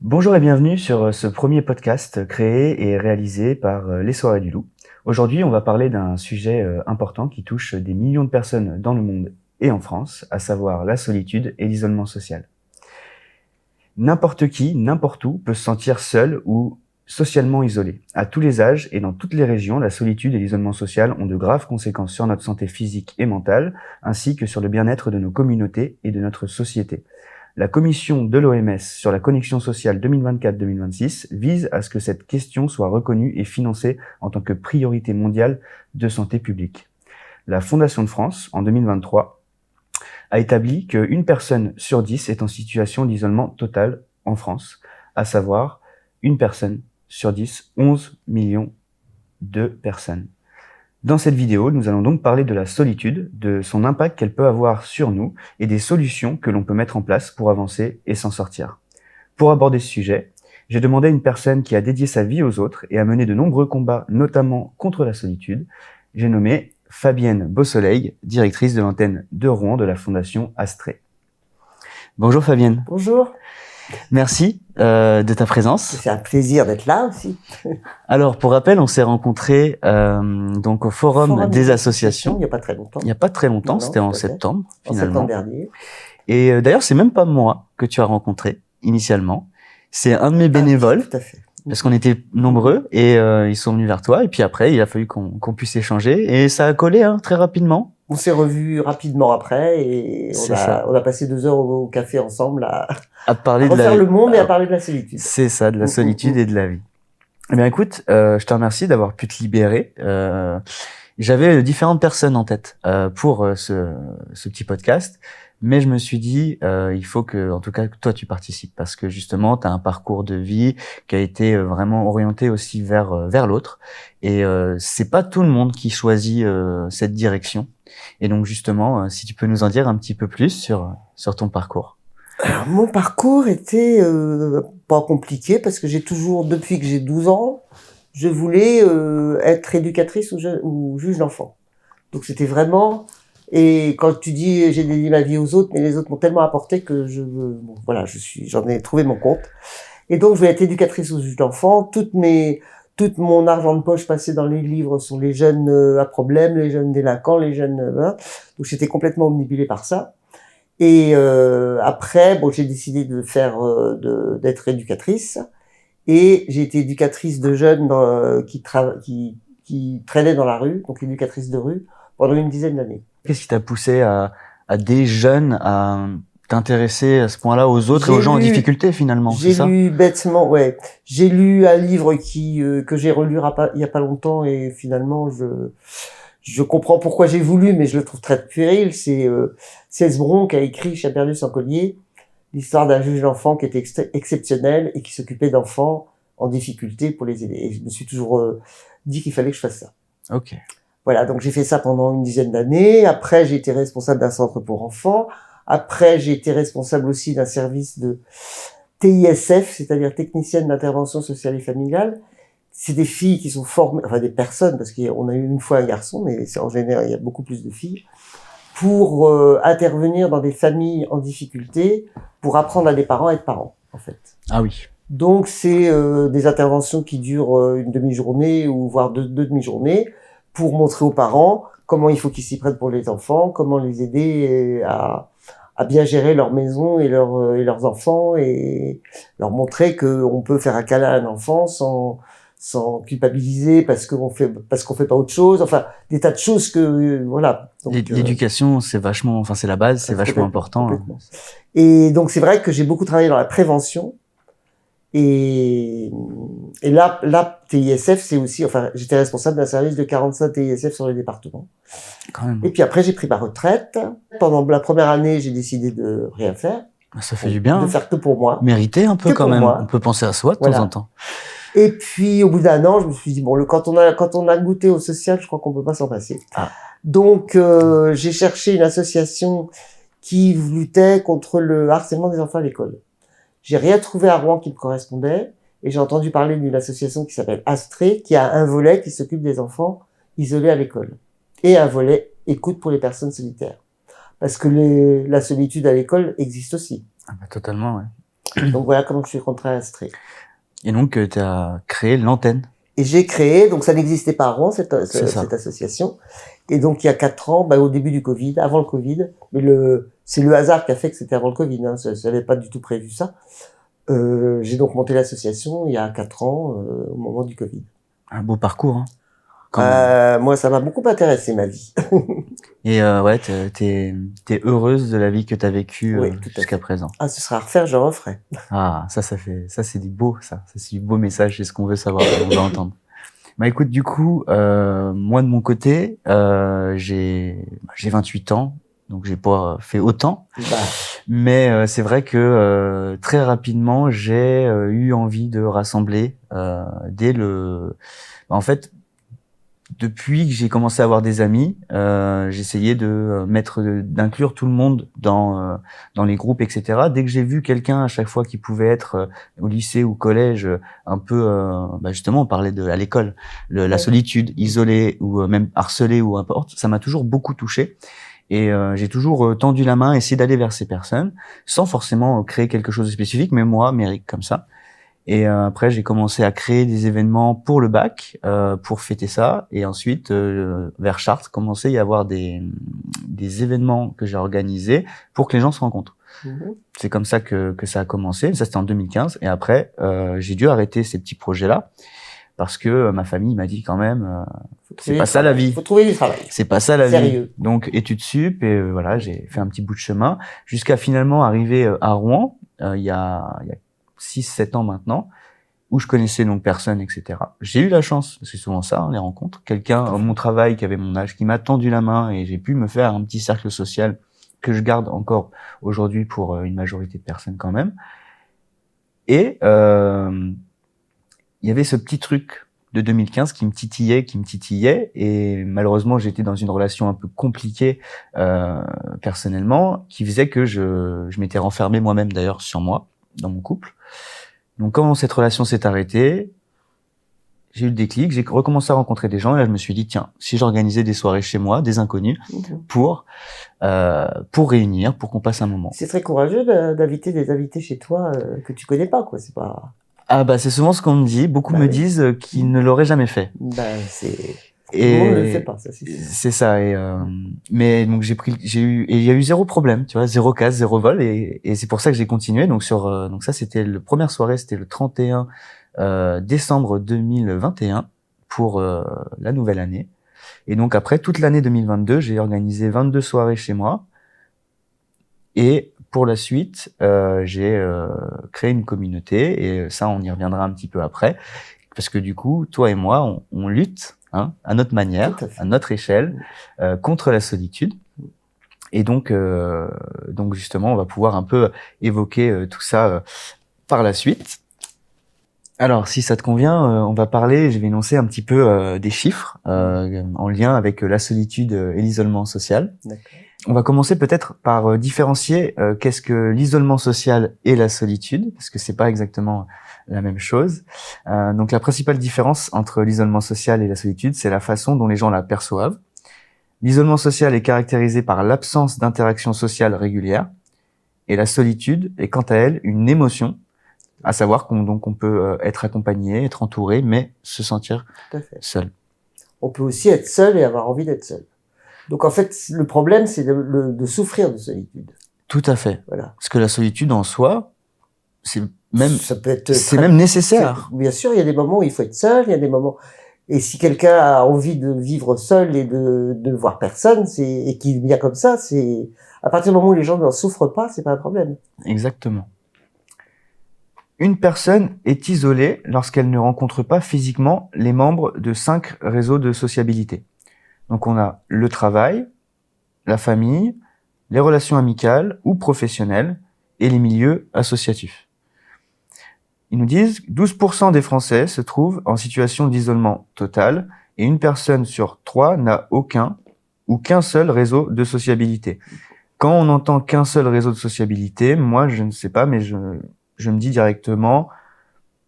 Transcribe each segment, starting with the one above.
Bonjour et bienvenue sur ce premier podcast créé et réalisé par Les Soirées du Loup. Aujourd'hui, on va parler d'un sujet important qui touche des millions de personnes dans le monde et en France, à savoir la solitude et l'isolement social. N'importe qui, n'importe où, peut se sentir seul ou socialement isolé. À tous les âges et dans toutes les régions, la solitude et l'isolement social ont de graves conséquences sur notre santé physique et mentale, ainsi que sur le bien-être de nos communautés et de notre société. La commission de l'OMS sur la connexion sociale 2024-2026 vise à ce que cette question soit reconnue et financée en tant que priorité mondiale de santé publique. La Fondation de France, en 2023, a établi qu'une personne sur 10 est en situation d'isolement total en France, à savoir une personne sur 10, 11 millions de personnes. Dans cette vidéo, nous allons donc parler de la solitude, de son impact qu'elle peut avoir sur nous et des solutions que l'on peut mettre en place pour avancer et s'en sortir. Pour aborder ce sujet, j'ai demandé à une personne qui a dédié sa vie aux autres et a mené de nombreux combats, notamment contre la solitude. J'ai nommé Fabienne Beausoleil, directrice de l'antenne de Rouen de la Fondation Astrée. Bonjour Fabienne. Bonjour. Merci de ta présence. C'est un plaisir d'être là aussi. Alors, pour rappel, on s'est rencontrés donc au Forum des associations. Il n'y a pas très longtemps. Il n'y a pas très longtemps, c'était en septembre, finalement. En septembre dernier. Et d'ailleurs, c'est même pas moi que tu as rencontré initialement. C'est un de mes bénévoles. Tout à fait. Parce qu'on était nombreux et ils sont venus vers toi. Et puis après, il a fallu qu'on puisse échanger. Et ça a collé très rapidement. On s'est revus rapidement après et on a passé 2 heures au café ensemble à parler refaire le monde et à parler de la solitude. C'est ça, de la solitude et de la vie. Eh bien, écoute, je te remercie d'avoir pu te libérer. J'avais différentes personnes en tête pour ce petit podcast, mais je me suis dit, il faut que, en tout cas, que toi tu participes parce que justement, tu as un parcours de vie qui a été vraiment orienté aussi vers l'autre, et c'est pas tout le monde qui choisit cette direction. Et donc justement, si tu peux nous en dire un petit peu plus sur ton parcours. Alors, mon parcours était pas compliqué parce que j'ai toujours, depuis que j'ai 12 ans, je voulais être éducatrice ou juge d'enfant. Donc c'était vraiment... Et quand tu dis j'ai dédié ma vie aux autres, mais les autres m'ont tellement apporté que j'en ai trouvé mon compte. Et donc je voulais être éducatrice ou juge d'enfant. Tout mon argent de poche passait dans les livres sur les jeunes à problème, les jeunes délinquants, les jeunes... Donc j'étais complètement omnibulée par ça. Et après, j'ai décidé de d'être éducatrice. Et j'ai été éducatrice de jeunes qui traînaient dans la rue, donc éducatrice de rue, pendant une dizaine d'années. Qu'est-ce qui t'a poussé à des jeunes à t'intéresser à ce point-là aux autres et aux gens en difficulté finalement, c'est ça? J'ai lu bêtement, ouais. J'ai lu un livre que j'ai relu il y a pas longtemps et finalement je comprends pourquoi j'ai voulu, mais je le trouve très puéril. C'est Cesbron qui a écrit Chien perdu sans collier, l'histoire d'un juge d'enfant qui était exceptionnel et qui s'occupait d'enfants en difficulté pour les aider. Et je me suis toujours dit qu'il fallait que je fasse ça. Ok. Voilà, donc j'ai fait ça pendant une dizaine d'années. Après, j'ai été responsable d'un centre pour enfants. Après, j'ai été responsable aussi d'un service de TISF, c'est-à-dire technicienne d'intervention sociale et familiale. C'est des filles qui sont formées, enfin des personnes, parce qu'on a eu une fois un garçon, mais en général, il y a beaucoup plus de filles, pour intervenir dans des familles en difficulté, pour apprendre à des parents à être parents, en fait. Ah oui. Donc, c'est des interventions qui durent une demi-journée ou voire deux demi-journées, pour montrer aux parents comment il faut qu'ils s'y prennent pour les enfants, comment les aider à bien gérer leur maison et leurs enfants, et leur montrer qu'on peut faire un câlin à un enfant sans culpabiliser parce qu'on fait pas autre chose. Enfin, des tas de choses que, voilà. Donc, l'éducation, c'est vachement, c'est la base, c'est vachement important. Complètement. Et donc, c'est vrai que j'ai beaucoup travaillé dans la prévention. Et là, TISF, c'est aussi, j'étais responsable d'un service de 45 TISF sur le département. Quand même. Et puis après, j'ai pris ma retraite. Pendant la première année, j'ai décidé de rien faire. Ça fait du bien. De faire que pour moi. Mériter un peu quand même. On peut penser à soi de temps en temps. Et puis, au bout d'1 an, je me suis dit, quand on a goûté au social, je crois qu'on peut pas s'en passer. Ah. Donc, j'ai cherché une association qui luttait contre le harcèlement des enfants à l'école. J'ai rien trouvé à Rouen qui me correspondait, et j'ai entendu parler d'une association qui s'appelle Astrée, qui a un volet qui s'occupe des enfants isolés à l'école, et un volet écoute pour les personnes solitaires. Parce que la solitude à l'école existe aussi. Ah bah, totalement, ouais. Donc voilà comment je suis rentrée à Astrée. Et donc, tu as créé l'antenne. Et j'ai créé, donc ça n'existait pas avant, cette association. Et donc il y a 4 ans, au début du Covid, avant le Covid, mais c'est le hasard qui a fait que c'était avant le Covid, hein, je n'avais pas du tout prévu ça. J'ai donc monté l'association il y a 4 ans, au moment du Covid. Un beau parcours, hein. Moi, ça m'a beaucoup intéressé, ma vie. Et ouais, t'es heureuse de la vie que t'as vécue Oui, jusqu'à présent. Ah, ce sera à refaire, je referai. Ah, ça c'est du beau, ça c'est du beau message, c'est ce qu'on veut savoir, on veut entendre. Bah écoute, du coup, moi de mon côté, j'ai 28 ans, donc j'ai pas fait autant, mais c'est vrai que très rapidement j'ai eu envie de rassembler dès en fait. Depuis que j'ai commencé à avoir des amis, j'essayais d'inclure tout le monde dans les groupes, etc. Dès que j'ai vu quelqu'un à chaque fois qui pouvait être au lycée ou collège, un peu, justement, on parlait à l'école, la solitude, isolé ou même harcelé ou importe, ça m'a toujours beaucoup touché. Et j'ai toujours tendu la main, essayé d'aller vers ces personnes, sans forcément créer quelque chose de spécifique, mais moi, Méric, comme ça. Et après, j'ai commencé à créer des événements pour le bac, pour fêter ça. Et ensuite, vers Chartres, commençait à y avoir des événements que j'ai organisés pour que les gens se rencontrent. C'est comme ça que ça a commencé. Ça, c'était en 2015. Et après, j'ai dû arrêter ces petits projets-là parce que ma famille m'a dit quand même, c'est pas ça la vie. Faut trouver du travail. C'est pas ça la Sérieux. vie. Donc, études sup. Et voilà, j'ai fait un petit bout de chemin jusqu'à finalement arriver à Rouen, il y a 6-7 ans maintenant, où je connaissais donc personne, etc. J'ai eu la chance, c'est souvent ça, hein, les rencontres, quelqu'un à mon travail qui avait mon âge, qui m'a tendu la main et j'ai pu me faire un petit cercle social que je garde encore aujourd'hui pour une majorité de personnes quand même. Et il y avait ce petit truc de 2015 qui me titillait, et malheureusement j'étais dans une relation un peu compliquée personnellement, qui faisait que je m'étais renfermé moi-même d'ailleurs sur moi, dans mon couple. Donc quand cette relation s'est arrêtée, j'ai eu le déclic, j'ai recommencé à rencontrer des gens et là je me suis dit tiens, si j'organisais des soirées chez moi, des inconnus, pour réunir, pour qu'on passe un moment. C'est très courageux d'inviter des invités chez toi que tu connais pas, quoi. C'est pas. Ah c'est souvent ce qu'on me dit. Beaucoup me disent qu'ils ne l'auraient jamais fait. Tout le monde ne le fait pas, ça c'est sûr. C'est ça. Et mais donc il y a eu zéro problème, tu vois, zéro casse, zéro vol, et c'est pour ça que j'ai continué. Donc donc ça c'était la première soirée, c'était le 31 décembre 2021 pour la nouvelle année. Et donc après toute l'année 2022, j'ai organisé 22 soirées chez moi. Et pour la suite, j'ai créé une communauté, et ça on y reviendra un petit peu après, parce que du coup, toi et moi, on lutte, hein, à notre manière, à notre échelle, contre la solitude. Et donc justement, on va pouvoir un peu évoquer tout ça par la suite. Alors, si ça te convient, on va parler, je vais énoncer un petit peu des chiffres en lien avec la solitude et l'isolement social. D'accord. On va commencer peut-être par différencier qu'est-ce que l'isolement social et la solitude, parce que c'est pas exactement la même chose. Donc la principale différence entre l'isolement social et la solitude, c'est la façon dont les gens la perçoivent. L'isolement social est caractérisé par l'absence d'interaction sociale régulière, et la solitude est quant à elle une émotion, à savoir qu'on peut être accompagné, être entouré, mais se sentir seul. On peut aussi être seul et avoir envie d'être seul. Donc en fait, le problème, c'est de souffrir de solitude. Tout à fait. Voilà. Parce que la solitude en soi, c'est même même nécessaire. Bien sûr, il y a des moments où il faut être seul, il y a des moments. Et si quelqu'un a envie de vivre seul et de voir personne, et qu'il vient comme ça, c'est à partir du moment où les gens n'en souffrent pas, c'est pas un problème. Exactement. Une personne est isolée lorsqu'elle ne rencontre pas physiquement les membres de 5 réseaux de sociabilité. Donc on a le travail, la famille, les relations amicales ou professionnelles et les milieux associatifs. Ils nous disent que 12% des Français se trouvent en situation d'isolement total et une personne sur 3 n'a aucun ou qu'un seul réseau de sociabilité. Quand on entend qu'un seul réseau de sociabilité, moi je ne sais pas, mais je me dis directement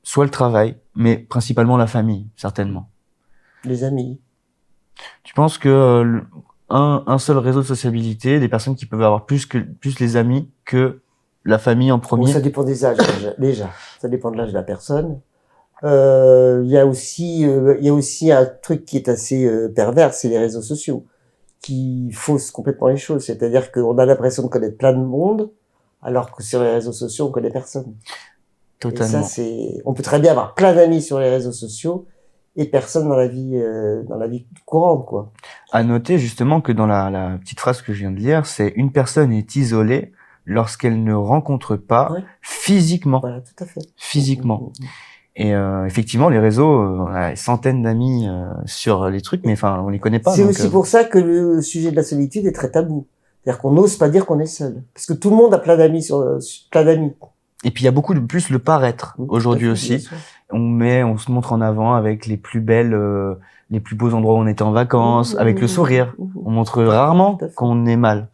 soit le travail, mais principalement la famille, certainement. Les amis. Tu penses que un seul réseau de sociabilité, des personnes qui peuvent avoir plus les amis que la famille en Bon, premier? ça dépend des âges déjà. Ça dépend de l'âge de la personne. Il y a aussi un truc qui est assez pervers, c'est les réseaux sociaux qui faussent complètement les choses. C'est-à-dire qu'on a l'impression de connaître plein de monde, alors que sur les réseaux sociaux, on connaît personne. Totalement. Et ça, on peut très bien avoir plein d'amis sur les réseaux sociaux et personne dans la vie courante, quoi. À noter justement que dans la petite phrase que je viens de lire, c'est une personne est isolée lorsqu'elle ne rencontre pas Ouais. physiquement. Voilà, tout à fait. Physiquement. Et effectivement, les réseaux, on a des centaines d'amis sur les trucs, mais enfin, on les connaît pas. C'est donc, aussi pour ça que le sujet de la solitude est très tabou. C'est-à-dire qu'on n'ose pas dire qu'on est seul. Parce que tout le monde a plein d'amis plein d'amis. Et puis il y a beaucoup de plus le paraître aujourd'hui Tout à fait, bien aussi. sûr. On se montre en avant avec les plus belles, les plus beaux endroits où on était en vacances, avec le sourire. On montre rarement Tout à fait. qu'on est mal.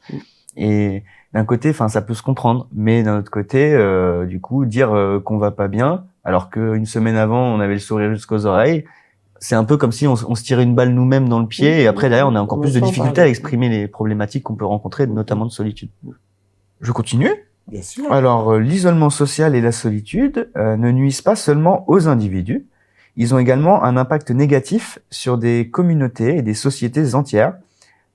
Et d'un côté, enfin, ça peut se comprendre, mais d'un autre côté, du coup, dire qu'on va pas bien, alors qu'une semaine avant, on avait le sourire jusqu'aux oreilles, c'est un peu comme si on se tirait une balle nous-mêmes dans le pied, et après derrière, on a encore plus de difficultés à exprimer les problématiques qu'on peut rencontrer, notamment de solitude. Je continue. Bien sûr. Alors, l'isolement social et la solitude ne nuisent pas seulement aux individus, ils ont également un impact négatif sur des communautés et des sociétés entières.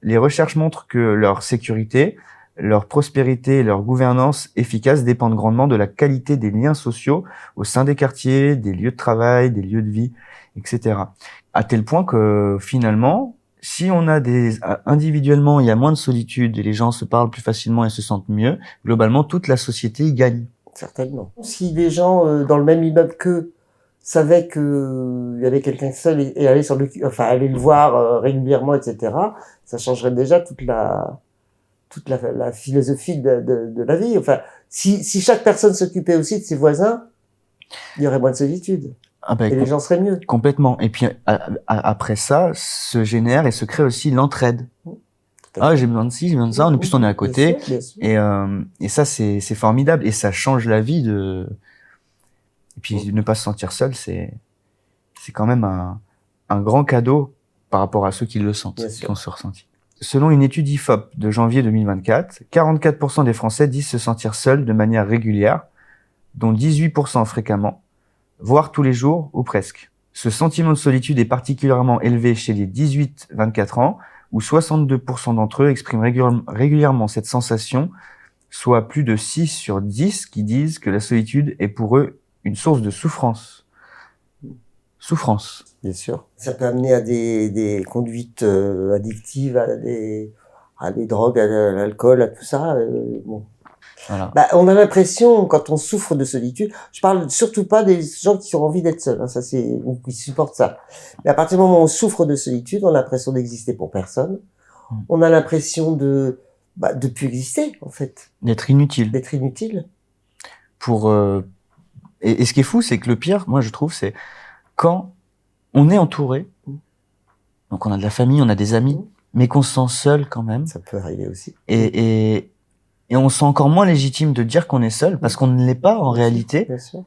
Les recherches montrent que leur sécurité, leur prospérité et leur gouvernance efficace dépendent grandement de la qualité des liens sociaux au sein des quartiers, des lieux de travail, des lieux de vie, etc. À tel point que finalement, si on a individuellement, il y a moins de solitude et les gens se parlent plus facilement et se sentent mieux, globalement, toute la société y gagne. Certainement. Si les gens dans le même immeuble qu'eux savaient qu'il y avait quelqu'un seul et aller le voir régulièrement, etc., ça changerait déjà toute la philosophie de la vie. Enfin, si chaque personne s'occupait aussi de ses voisins, il y aurait moins de solitude. Et les gens seraient mieux. Complètement. Et puis après ça, se génère et se crée aussi l'entraide. Ah, j'ai besoin de ci, j'ai besoin de ça. En plus, on est à côté. Bien sûr. Et ça, c'est formidable. Et ça change la vie Et puis, ne pas se sentir seul, c'est quand même un grand cadeau par rapport à ceux qui le sentent, qui ont ce ressenti. Selon une étude IFOP de janvier 2024, 44% des Français disent se sentir seuls de manière régulière, dont 18% fréquemment, voire tous les jours ou presque. Ce sentiment de solitude est particulièrement élevé chez les 18-24 ans, où 62% d'entre eux expriment régulièrement cette sensation, soit plus de 6 sur 10 qui disent que la solitude est pour eux une source de souffrance. Souffrance. Bien sûr. Ça peut amener à des conduites addictives, à des drogues, à l'alcool, à tout ça. Bon. Voilà. On a l'impression, quand on souffre de solitude, je parle surtout pas des gens qui ont envie d'être seuls, hein, ou qui supportent ça. Mais à partir du moment où on souffre de solitude, on a l'impression d'exister pour personne. On a l'impression de plus exister, en fait. D'être inutile. D'être inutile. Et ce qui est fou, c'est que le pire, moi je trouve, c'est quand on est entouré, donc on a de la famille, on a des amis, mais qu'on se sent seul quand même. Ça peut arriver aussi. Et on se sent encore moins légitime de dire qu'on est seul, parce qu'on ne l'est pas en réalité. Bien sûr.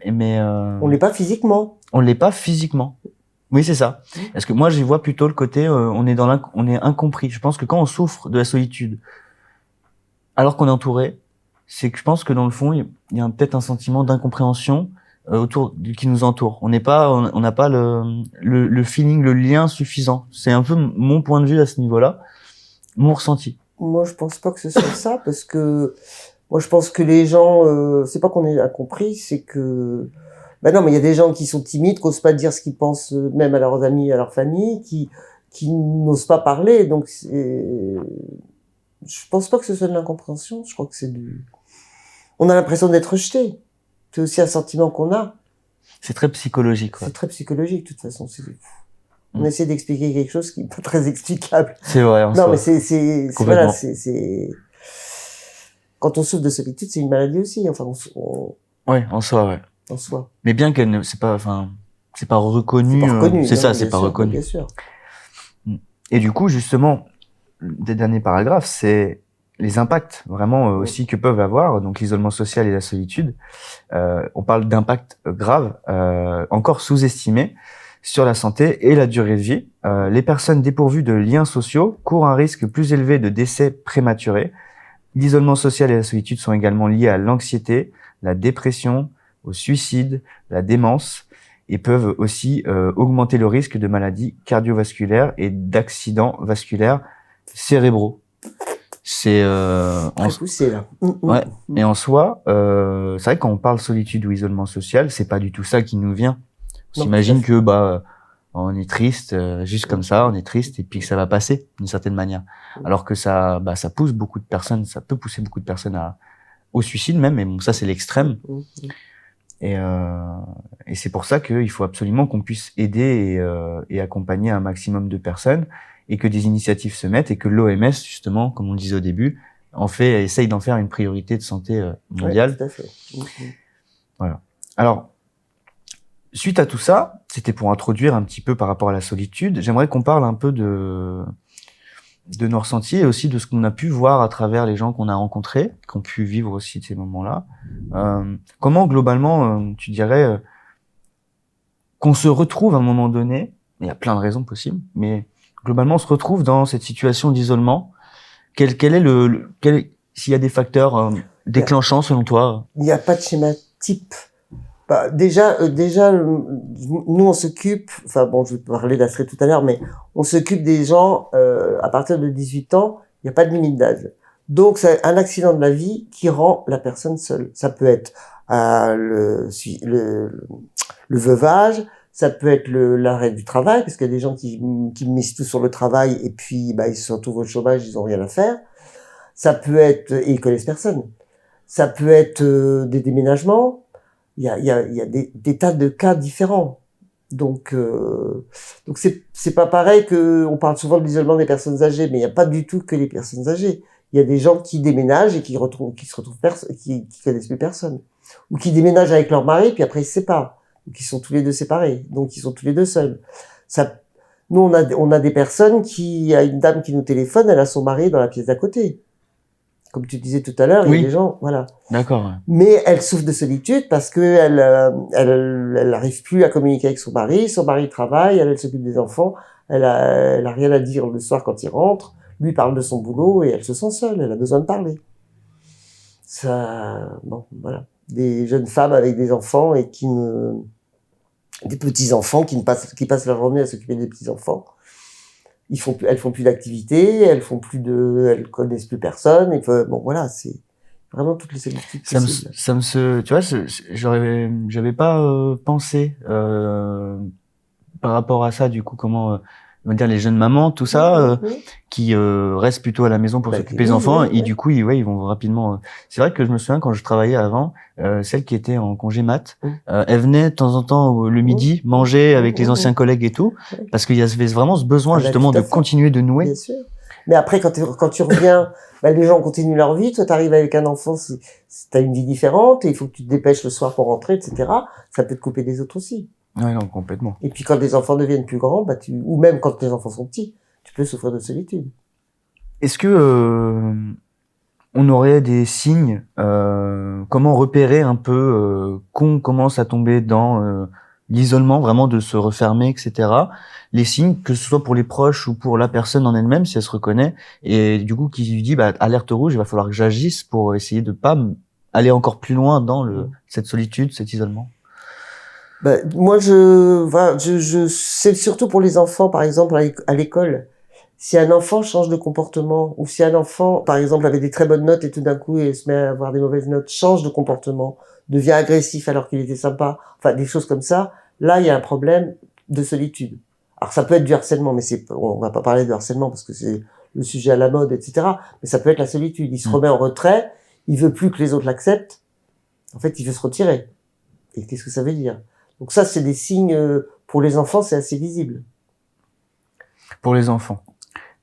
Mais on l'est pas physiquement. On l'est pas physiquement. Oui, c'est ça. Parce que moi, j'y vois plutôt le côté, on est incompris. Je pense que quand on souffre de la solitude, alors qu'on est entouré, c'est que je pense que dans le fond, il y a peut-être un sentiment d'incompréhension qui nous entoure. On n'a pas le feeling, le lien suffisant. C'est un peu mon point de vue à ce niveau-là, mon ressenti. Moi, je pense pas que ce soit ça, parce que moi, je pense que les gens, c'est pas qu'on est incompris, c'est que non, mais il y a des gens qui sont timides, qui n'osent pas dire ce qu'ils pensent, même à leurs amis, à leur famille, qui n'osent pas parler. Donc, je pense pas que ce soit de l'incompréhension. Je crois que on a l'impression d'être rejeté. C'est aussi un sentiment qu'on a. C'est très psychologique. Ouais. C'est très psychologique, de toute façon. On essaie d'expliquer quelque chose qui n'est pas très explicable. C'est vrai. Non, mais c'est voilà, c'est quand on souffre de solitude, c'est une maladie aussi. Enfin, ouais, en soi, ouais. En soi. Mais bien qu'elle c'est pas reconnu. C'est pas reconnu. C'est ça, c'est pas reconnu. Bien sûr. Et du coup, justement, des derniers paragraphes, c'est les impacts vraiment aussi que peuvent avoir donc l'isolement social et la solitude. On parle d'impacts graves, encore sous-estimés sur la santé et la durée de vie. Les personnes dépourvues de liens sociaux courent un risque plus élevé de décès prématuré, L'isolement social et la solitude sont également liés à l'anxiété, la dépression, au suicide, la démence, et peuvent aussi augmenter le risque de maladies cardiovasculaires et d'accidents vasculaires cérébraux. C'est Très poussé, là. ouais. Et en soi, c'est vrai que quand on parle solitude ou isolement social, c'est pas du tout ça qui nous vient. On s'imagine que on est triste, juste comme ça, on est triste et puis que ça va passer d'une certaine manière. Alors que ça pousse beaucoup de personnes, ça peut pousser beaucoup de personnes au suicide même. Mais bon, ça c'est l'extrême. Et c'est pour ça qu'il faut absolument qu'on puisse aider et accompagner un maximum de personnes, et que des initiatives se mettent, et que l'OMS, justement, comme on le disait au début, essaye d'en faire une priorité de santé mondiale. Ouais, tout à fait. Voilà. Alors, suite à tout ça, c'était pour introduire un petit peu par rapport à la solitude. J'aimerais qu'on parle un peu de nos ressentis et aussi de ce qu'on a pu voir à travers les gens qu'on a rencontrés, qui ont pu vivre aussi de ces moments-là. Comment, globalement, tu dirais qu'on se retrouve à un moment donné, il y a plein de raisons possibles, mais globalement, on se retrouve dans cette situation d'isolement. Quel est s'il y a des facteurs déclenchants selon toi? Il n'y a pas de schéma type. Déjà, nous on s'occupe. Enfin bon, je vais parler d'Astrid tout à l'heure, mais on s'occupe des gens à partir de 18 ans. Il n'y a pas de limite d'âge. Donc c'est un accident de la vie qui rend la personne seule. Ça peut être le veuvage. Ça peut être l'arrêt du travail, parce qu'il y a des gens qui misent tout sur le travail et puis ils se retrouvent au chômage, ils ont rien à faire. Ça peut être, et ils connaissent personne. Ça peut être des déménagements. Il y a des tas de cas différents. Donc c'est pas pareil que on parle souvent de l'isolement des personnes âgées, mais il n'y a pas du tout que les personnes âgées. Il y a des gens qui déménagent et qui connaissent plus personne, ou qui déménagent avec leur mari puis après ils se séparent. Donc ils sont tous les deux séparés, donc ils sont tous les deux seuls. Nous on a des personnes il y a une dame qui nous téléphone, elle a son mari dans la pièce d'à côté. Comme tu disais tout à l'heure, il y a des gens, voilà. D'accord. Mais elle souffre de solitude parce que elle n'arrive plus à communiquer avec son mari travaille, elle s'occupe des enfants, elle a rien à dire le soir quand il rentre, lui parle de son boulot et elle se sent seule, elle a besoin de parler. Ça, bon, voilà. Des jeunes femmes avec des enfants et des petits-enfants qui passent leur journée à s'occuper des petits-enfants. Elles font plus d'activités, elles connaissent plus personne, et bon, voilà, c'est vraiment toutes les solitudes possibles. Tu vois, j'avais pas pensé, par rapport à ça, du coup, comment, on va dire les jeunes mamans, tout ça, qui restent plutôt à la maison pour s'occuper des enfants, et du coup, ils vont rapidement. C'est vrai que je me souviens quand je travaillais avant, celle qui était en congé mat, elle venait de temps en temps le midi manger avec les anciens collègues et tout, parce qu'il y avait vraiment ce besoin justement de continuer de nouer. Bien sûr. Mais après, quand tu reviens, les gens continuent leur vie. Toi, t'arrives avec un enfant, t'as une vie différente, et il faut que tu te dépêches le soir pour rentrer, etc. Ça peut te couper des autres aussi. Ouais, non, complètement. Et puis quand les enfants deviennent plus grands, ou même quand les enfants sont petits, tu peux souffrir de solitude. Est-ce que on aurait des signes, comment repérer un peu qu'on commence à tomber dans l'isolement, vraiment de se refermer, etc. Les signes, que ce soit pour les proches ou pour la personne en elle-même, si elle se reconnaît, et du coup qui lui dit alerte rouge, il va falloir que j'agisse pour essayer de pas aller encore plus loin dans cette solitude, cet isolement. Moi, c'est surtout pour les enfants, par exemple, à l'école. Si un enfant change de comportement, ou si un enfant, par exemple, avait des très bonnes notes et tout d'un coup, il se met à avoir des mauvaises notes, change de comportement, devient agressif alors qu'il était sympa, enfin, des choses comme ça, là, il y a un problème de solitude. Alors, ça peut être du harcèlement, mais on va pas parler de harcèlement parce que c'est le sujet à la mode, etc. Mais ça peut être la solitude. Il se remet en retrait, il veut plus que les autres l'acceptent. En fait, il veut se retirer. Et qu'est-ce que ça veut dire? Donc ça, c'est des signes, pour les enfants, c'est assez visible. Pour les enfants.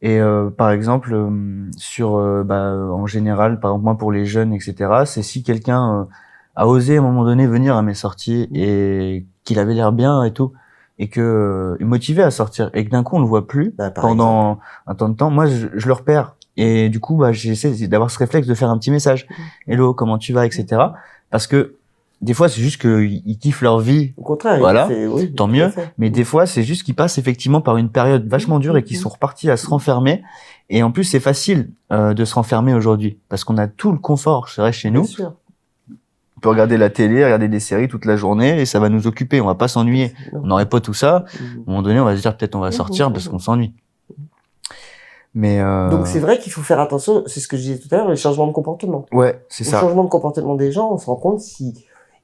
Et par exemple, en général, par exemple, moi pour les jeunes, etc., c'est si quelqu'un a osé à un moment donné venir à mes sorties et qu'il avait l'air bien et tout, et que motivé à sortir, et que d'un coup on le voit plus pendant un temps de temps, moi je le repère. Et du coup, j'essaie d'avoir ce réflexe de faire un petit message. Hello, comment tu vas, etc. Parce que des fois, c'est juste qu'ils kiffent leur vie. Au contraire, Voilà. Oui, Tant tout à mieux. fait. Mais des fois, c'est juste qu'ils passent effectivement par une période vachement dure et qu'ils sont repartis à se renfermer. Et en plus, c'est facile de se renfermer aujourd'hui parce qu'on a tout le confort, c'est vrai, chez nous. Bien sûr. On peut regarder la télé, regarder des séries toute la journée et ça va nous occuper. On va pas s'ennuyer. On n'aurait pas tout ça. À un moment donné, on va se dire peut-être on va sortir parce qu'on s'ennuie. Mais donc c'est vrai qu'il faut faire attention. C'est ce que je disais tout à l'heure, les changements de comportement. Ouais, c'est ça. Le changement de comportement des gens, on se rend compte s'ils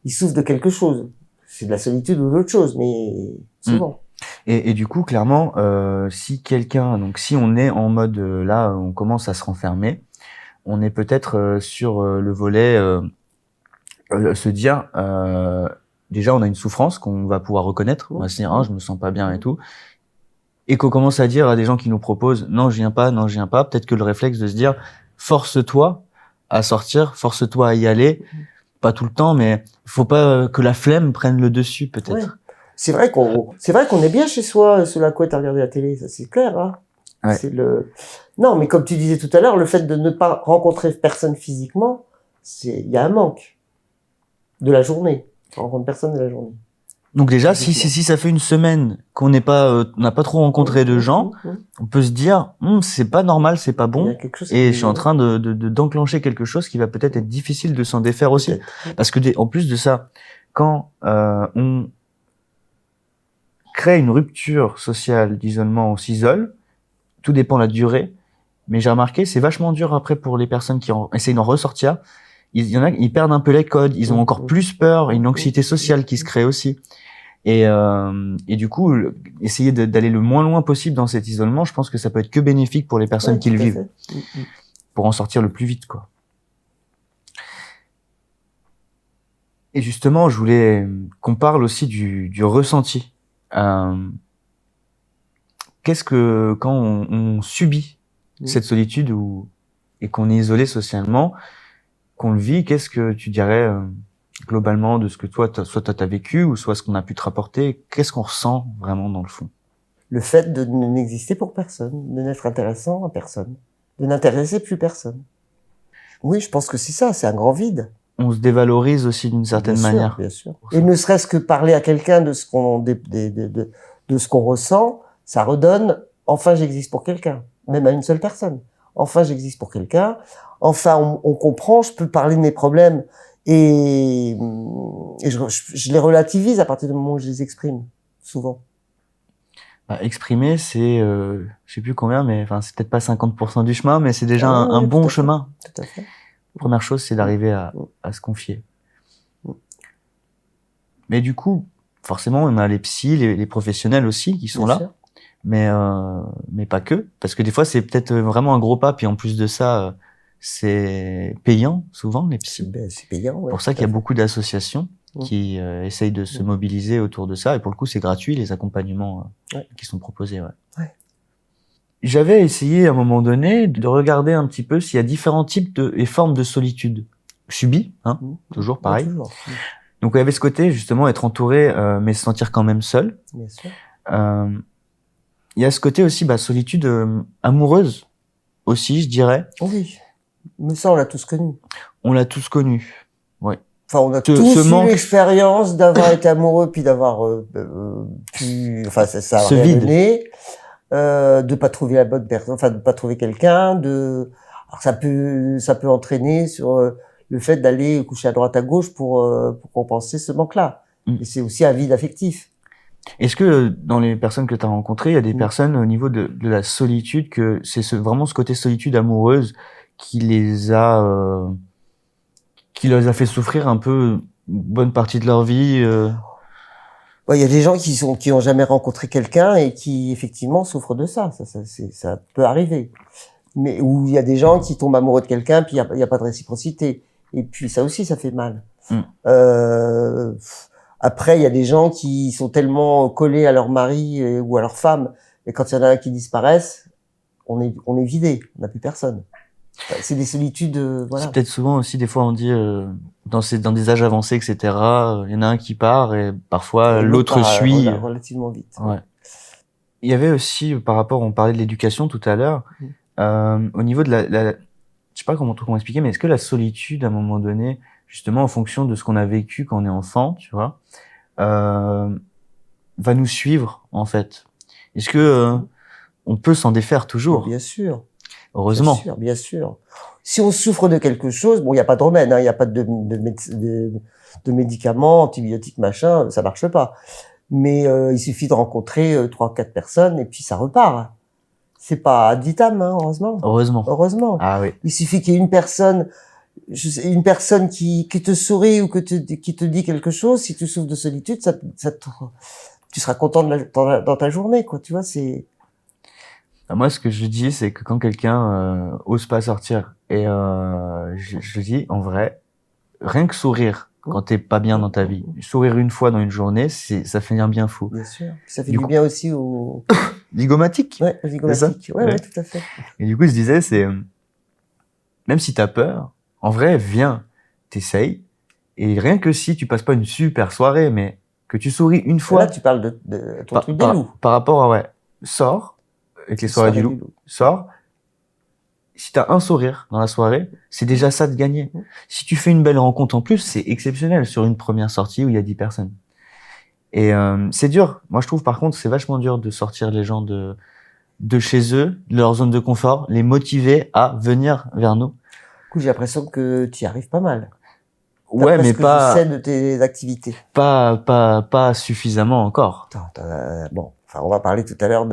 souffrent de quelque chose. C'est de la solitude ou d'autre chose, mais souvent. Et du coup, clairement, si on est en mode là, on commence à se renfermer, on est peut-être sur le volet se dire déjà on a une souffrance qu'on va pouvoir reconnaître, on va se dire je me sens pas bien et tout, et qu'on commence à dire à des gens qui nous proposent non je viens pas, peut-être que le réflexe de se dire force-toi à sortir, force-toi à y aller, pas tout le temps, mais faut pas que la flemme prenne le dessus peut-être. Ouais. C'est vrai qu'on est bien chez soi sous la couette à regarder la télé, ça c'est clair. Hein. Ouais. Non, mais comme tu disais tout à l'heure, le fait de ne pas rencontrer personne physiquement, il y a un manque de la journée. On rencontre personne de la journée. Donc déjà, si ça fait une semaine qu'on n'a pas trop rencontré de gens, on peut se dire c'est pas normal, c'est pas bon, et je suis en train d'enclencher quelque chose qui va peut-être être difficile de s'en défaire aussi, parce que en plus de ça, quand on crée une rupture sociale d'isolement, on s'isole, tout dépend de la durée, mais j'ai remarqué c'est vachement dur après pour les personnes qui essayent d'en ressortir. Il y en a, ils perdent un peu les codes, ils ont encore plus peur, une anxiété sociale qui se crée aussi. Et du coup, essayer d'aller le moins loin possible dans cet isolement, je pense que ça peut être que bénéfique pour les personnes qui le vivent, pour en sortir le plus vite, quoi. Et justement, je voulais qu'on parle aussi du ressenti. Qu'est-ce que quand on subit cette solitude et qu'on est isolé socialement, qu'on le vit, qu'est-ce que tu dirais globalement de ce que toi t'as vécu ou soit ce qu'on a pu te rapporter, qu'est-ce qu'on ressent vraiment dans le fond? Le fait de n'exister pour personne, de n'être intéressant à personne, de n'intéresser plus personne. Oui, je pense que c'est ça, c'est un grand vide. On se dévalorise aussi d'une certaine manière. Bien sûr. Et ne serait-ce que parler à quelqu'un de ce qu'on de ce qu'on ressent, ça redonne enfin j'existe pour quelqu'un, même à une seule personne. Enfin j'existe pour quelqu'un. Enfin on comprend, je peux parler de mes problèmes et je les relativise à partir du moment où je les exprime, souvent. Exprimer, c'est, je sais plus combien, mais enfin, c'est peut-être pas 50% du chemin, mais c'est déjà un bon chemin. Tout à fait. Première chose, c'est d'arriver à se confier. Mais du coup, forcément, on a les psys, les professionnels aussi qui sont là, mais pas que, parce que des fois, c'est peut-être vraiment un gros pas, puis en plus de ça, c'est payant souvent les psys. C'est payant. Ouais, pour ça qu'il y a beaucoup d'associations qui essayent de se mobiliser autour de ça, et pour le coup, c'est gratuit les accompagnements qui sont proposés. Ouais. J'avais essayé à un moment donné de regarder un petit peu s'il y a différents types et formes de solitude subie, toujours pareil. Toujours. Donc il y avait ce côté justement être entouré, mais se sentir quand même seul. Bien sûr. Il y a ce côté aussi solitude amoureuse aussi, je dirais. Oui, mais ça on l'a tous connu. On l'a tous connu, ouais. Enfin, on a tous eu l'expérience d'avoir été amoureux puis d'avoir ça a rien donné, de pas trouver la bonne personne, enfin de pas trouver quelqu'un, alors ça peut entraîner sur le fait d'aller coucher à droite à gauche pour compenser ce manque-là. Et c'est aussi un vide affectif. Est-ce que dans les personnes que tu as rencontrées, il y a des personnes au niveau de la solitude que c'est vraiment ce côté solitude amoureuse qui les a fait souffrir un peu une bonne partie de leur vie? Ouais, il y a des gens qui ont jamais rencontré quelqu'un et qui effectivement souffrent de ça. Ça peut arriver. Mais où il y a des gens qui tombent amoureux de quelqu'un puis il y a pas de réciprocité. Et puis ça aussi, ça fait mal. Après, il y a des gens qui sont tellement collés à leur mari ou à leur femme, et quand il y en a un qui disparaissent, on est vidé, on n'a plus personne. C'est des solitudes, voilà. C'est peut-être souvent aussi, des fois, on dit dans des âges avancés, etc. Il y en a un qui part et parfois l'autre suit. Relativement vite. Ouais. Il y avait aussi, par rapport, on parlait de l'éducation tout à l'heure, au niveau de je sais pas comment expliquer, mais est-ce que la solitude, à un moment donné, justement en fonction de ce qu'on a vécu quand on est enfant, tu vois, va nous suivre en fait. Est-ce que on peut s'en défaire toujours? Bien sûr. Heureusement. Bien sûr, bien sûr. Si on souffre de quelque chose, bon, il n'y a pas de remède, il n'y a pas de médicaments, antibiotiques, machin, ça marche pas. Mais il suffit de rencontrer 3-4 personnes et puis ça repart. C'est pas ad vitam, heureusement. Heureusement. Heureusement. Ah oui. Il suffit qu'il y ait une personne qui te sourit ou qui te dit quelque chose. Si tu souffres de solitude, tu seras content dans ta journée, quoi. Tu vois, c'est. Moi, ce que je dis, c'est que quand quelqu'un ose pas sortir, et je dis en vrai, rien que sourire quand t'es pas bien dans ta vie, sourire une fois dans une journée, ça fait un bien fou. Bien sûr. Ça fait du bien aussi aux zygomatiques. Ouais, aux zygomatiques. Ouais, tout à fait. Et du coup, je disais, c'est même si t'as peur, en vrai, viens, t'essayes, et rien que si tu passes pas une super soirée, mais que tu souris une fois. Là, tu parles de ton truc des loups. Par rapport à sors avec les soirées du loup, sors. Si t'as un sourire dans la soirée, c'est déjà ça de gagner. Si tu fais une belle rencontre en plus, c'est exceptionnel sur une première sortie où il y a 10 personnes. Et c'est dur. Moi, je trouve par contre, c'est vachement dur de sortir les gens de chez eux, de leur zone de confort, les motiver à venir vers nous. Du coup, j'ai l'impression que tu y arrives pas mal. Ouais, mais pas. Je sais de tes activités. Pas suffisamment encore. Bon, enfin, on va parler tout à l'heure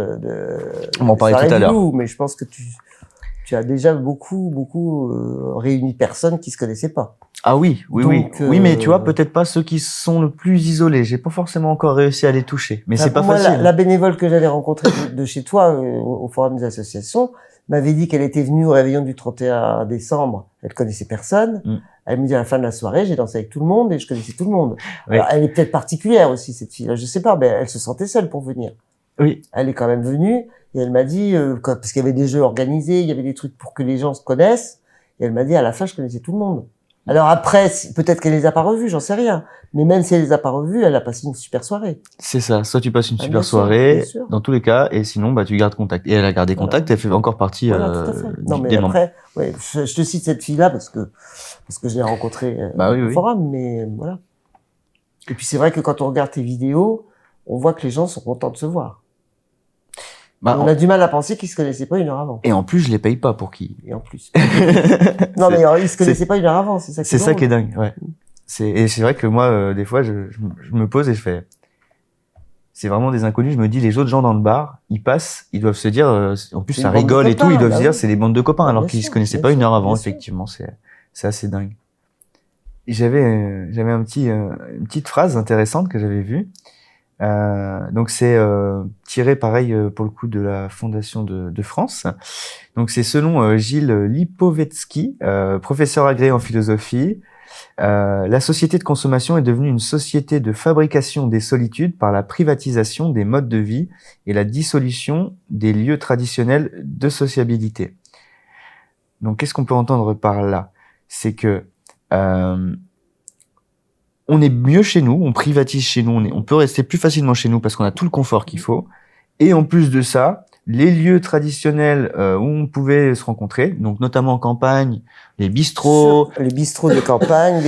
on va en parler tout à l'heure. Mais je pense que tu as déjà beaucoup réuni de personnes qui se connaissaient pas. Ah oui. Oui, mais tu vois, peut-être pas ceux qui sont le plus isolés. J'ai pas forcément encore réussi à les toucher. Mais c'est pas facile. La bénévole que j'avais rencontrée de chez toi, au forum des associations, m'avait dit qu'elle était venue au réveillon du 31 décembre. Elle connaissait personne. Elle me dit à la fin de la soirée, j'ai dansé avec tout le monde et je connaissais tout le monde. Oui. Alors, elle est peut-être particulière aussi, cette fille-là. Je sais pas, mais elle se sentait seule pour venir. Oui. Elle est quand même venue et elle m'a dit, parce qu'il y avait des jeux organisés, il y avait des trucs pour que les gens se connaissent. Et elle m'a dit, à la fin, je connaissais tout le monde. Alors après, peut-être qu'elle les a pas revus, j'en sais rien. Mais même si elle les a pas revus, elle a passé une super soirée. C'est ça. Soit tu passes une super soirée, dans tous les cas, et sinon, tu gardes contact. Et elle a gardé contact, elle fait encore partie, tout à fait. Non, mais après, je te cite cette fille-là parce que je l'ai rencontrée au forum, mais voilà. Et puis c'est vrai que quand on regarde tes vidéos, on voit que les gens sont contents de se voir. On a du mal à penser qu'ils se connaissaient pas une heure avant. Et en plus, je les paye pas pour qui. Et en plus. Non, mais ils se connaissaient pas une heure avant, c'est ça qui est C'est ça qui est dingue, ouais. Et c'est vrai que moi, des fois, je me pose et je fais, c'est vraiment des inconnus. Je me dis, les autres gens dans le bar, ils passent, ils doivent se dire, en plus, ça rigole et tout, ils doivent se dire, c'est des bandes de copains, alors qu'ils se connaissaient pas une heure avant, effectivement. C'est assez dingue. J'avais une petite phrase intéressante que j'avais vue. Donc c'est tiré pareil pour le coup de la Fondation de France. Donc c'est selon Gilles Lipovetsky, professeur agréé en philosophie, la société de consommation est devenue une société de fabrication des solitudes par la privatisation des modes de vie et la dissolution des lieux traditionnels de sociabilité. Donc qu'est-ce qu'on peut entendre par là? C'est que on est mieux chez nous, on privatise chez nous, on peut rester plus facilement chez nous parce qu'on a tout le confort qu'il faut. Et en plus de ça, les lieux traditionnels où on pouvait se rencontrer, donc notamment en campagne, les bistrots. Les bistrots de campagne,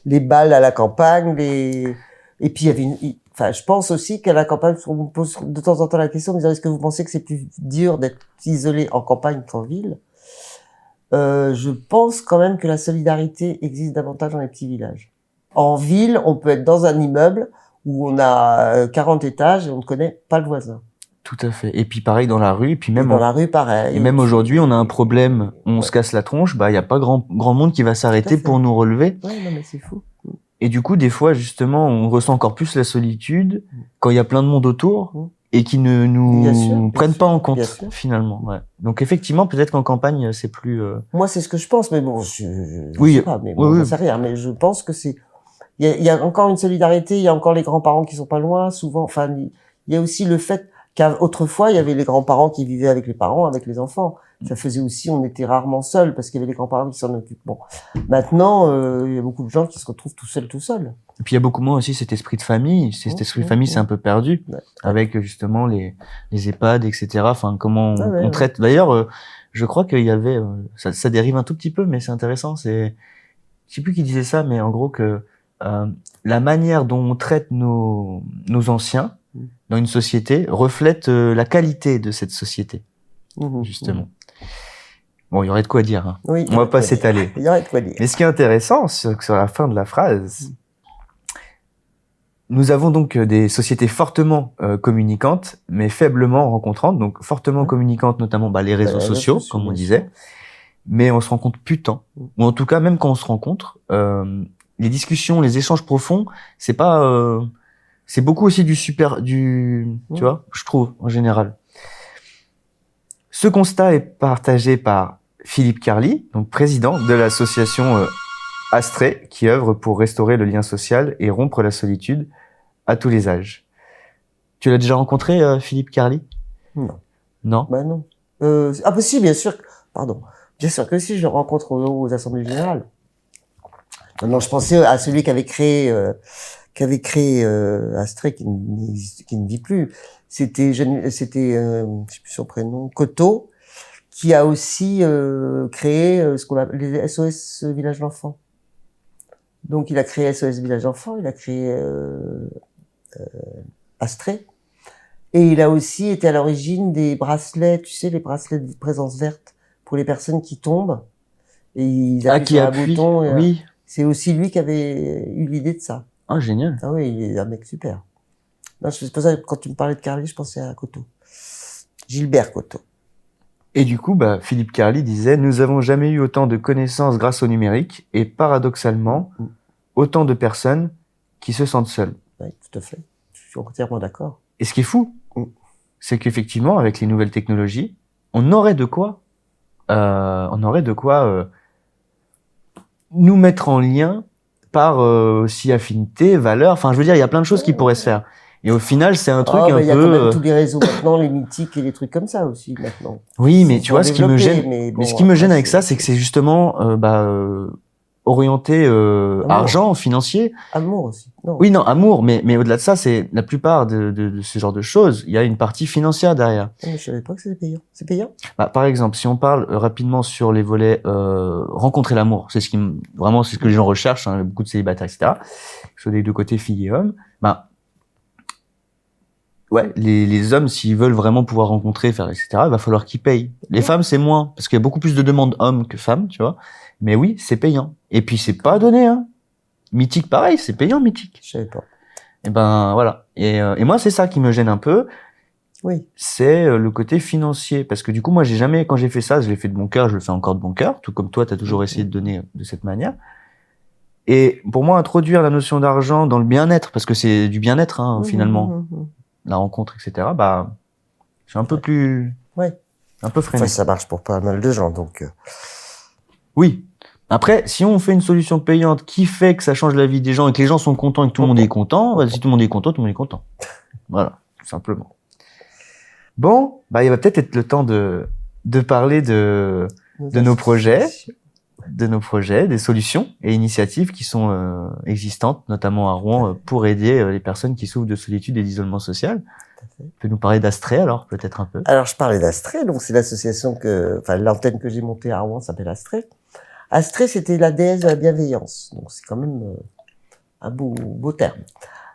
les bals à la campagne, et puis il y avait je pense aussi qu'à la campagne, on me pose de temps en temps la question, est-ce que vous pensez que c'est plus dur d'être isolé en campagne qu'en ville? Je pense quand même que la solidarité existe davantage dans les petits villages. En ville, on peut être dans un immeuble où on a 40 étages et on ne connaît pas le voisin. Tout à fait. Et puis pareil dans la rue, et puis même dans la rue pareil. Et même aujourd'hui, on a un problème, on se casse la tronche, il y a pas grand monde qui va s'arrêter pour nous relever. Ouais, non mais c'est fou. Et du coup, des fois justement, on ressent encore plus la solitude quand il y a plein de monde autour et qui ne nous prennent pas en compte finalement. Ouais. Donc effectivement, peut-être qu'en campagne, c'est plus Moi, c'est ce que je pense, mais bon, je sais pas, mais bon, je sais rien, mais je pense que c'est il y a encore une solidarité, il y a encore les grands-parents qui sont pas loin, souvent. Enfin, il y a aussi le fait qu'autrefois, il y avait les grands-parents qui vivaient avec les parents, avec les enfants. Ça faisait aussi, on était rarement seuls parce qu'il y avait les grands-parents qui s'en occupent. Bon, maintenant, il y a beaucoup de gens qui se retrouvent tout seuls. Et puis il y a beaucoup moins aussi cet esprit de famille. Cet esprit de famille, c'est un peu perdu avec justement les EHPAD, etc. Enfin, comment on traite. D'ailleurs, je crois qu'il y avait, ça dérive un tout petit peu, mais c'est intéressant. je sais plus qui disait ça, mais en gros que la manière dont on traite nos anciens dans une société reflète la qualité de cette société, justement. Bon, il y aurait de quoi dire. Hein. Oui, on va pas s'étaler. Il y aurait de quoi dire. Mais ce qui est intéressant, c'est que sur la fin de la phrase, nous avons donc des sociétés fortement communicantes, mais faiblement rencontrantes. Donc fortement communicantes, notamment les réseaux sociaux, comme on disait. Mais on se rencontre plus tant. Ou en tout cas, même quand on se rencontre, les discussions, les échanges profonds, c'est pas, c'est beaucoup aussi tu vois, je trouve en général. Ce constat est partagé par Philippe Carli, donc président de l'association Astrée, qui œuvre pour restaurer le lien social et rompre la solitude à tous les âges. Tu l'as déjà rencontré, Philippe Carli? Non. Non? Bah non. Ah bah si, bien sûr. Pardon. Bien sûr que si, je le rencontre aux assemblées générales. Non, je pensais à celui qui avait créé Astrée, qui ne vit plus. C'était, je sais plus son prénom, Coteau, qui a aussi créé ce qu'on appelle les SOS Village d'enfants. Donc il a créé SOS Village d'enfants, il a créé Astrée, et il a aussi été à l'origine des bracelets, tu sais, les bracelets de présence verte pour les personnes qui tombent et ils appuient sur un bouton. Oui. C'est aussi lui qui avait eu l'idée de ça. Ah, génial. Ah oui, il est un mec super. Non, c'est pour ça que quand tu me parlais de Carli, je pensais à Coteau. Gilbert Coteau. Et du coup, Philippe Carli disait « Nous avons jamais eu autant de connaissances grâce au numérique et paradoxalement, autant de personnes qui se sentent seules. » Oui, tout à fait. Je suis entièrement d'accord. Et ce qui est fou, c'est qu'effectivement, avec les nouvelles technologies, on aurait de quoi nous mettre en lien par aussi affinité, valeur. Enfin, je veux dire, il y a plein de choses qui pourraient se faire. Et au final, c'est un truc un peu... Il y a quand même tous les réseaux maintenant, les mythiques et les trucs comme ça aussi maintenant. Oui, mais tu vois, ce qui me gêne, ce qui me gêne avec ça, c'est que c'est justement orienté argent, financier. Amour aussi. Non. Oui, non, amour, mais au-delà de ça, c'est la plupart de ce genre de choses, il y a une partie financière derrière. Non, mais je savais pas que c'était payant. C'est payant? Par exemple, si on parle rapidement sur les volets rencontrer l'amour, c'est ce que les gens recherchent, hein, beaucoup de célibataires, etc. Que ce soit des deux côtés, filles et hommes. Ouais, les hommes, s'ils veulent vraiment pouvoir rencontrer, faire, etc., il va falloir qu'ils payent. Les femmes, c'est moins, parce qu'il y a beaucoup plus de demandes hommes que femmes, tu vois. Mais oui, c'est payant. Et puis, c'est pas donné, hein. Mythique, pareil, c'est payant, Mythique. Je savais pas. Et voilà. Et moi, c'est ça qui me gêne un peu. Oui. C'est le côté financier. Parce que du coup, moi, quand j'ai fait ça, je l'ai fait de bon cœur, je le fais encore de bon cœur. Tout comme toi, t'as toujours essayé de donner de cette manière. Et pour moi, introduire la notion d'argent dans le bien-être, parce que c'est du bien-être, hein, finalement. La rencontre, etc., c'est un peu plus... Ouais. Un peu freiné. Enfin, ça marche pour pas mal de gens, donc... Oui. Après, si on fait une solution payante qui fait que ça change la vie des gens et que les gens sont contents et que tout le monde est content, si tout le monde est content, tout le monde est content. Voilà, tout simplement. Bon, il va peut-être être le temps de parler de nos projets, des solutions et initiatives qui sont existantes, notamment à Rouen, pour aider les personnes qui souffrent de solitude et d'isolement social. Tu peux nous parler d'Astrée, alors, peut-être un peu? Alors, je parlais d'Astrée, donc c'est l'association l'antenne que j'ai montée à Rouen s'appelle Astrée. Astrée, c'était la déesse de la bienveillance. Donc, c'est quand même un beau terme.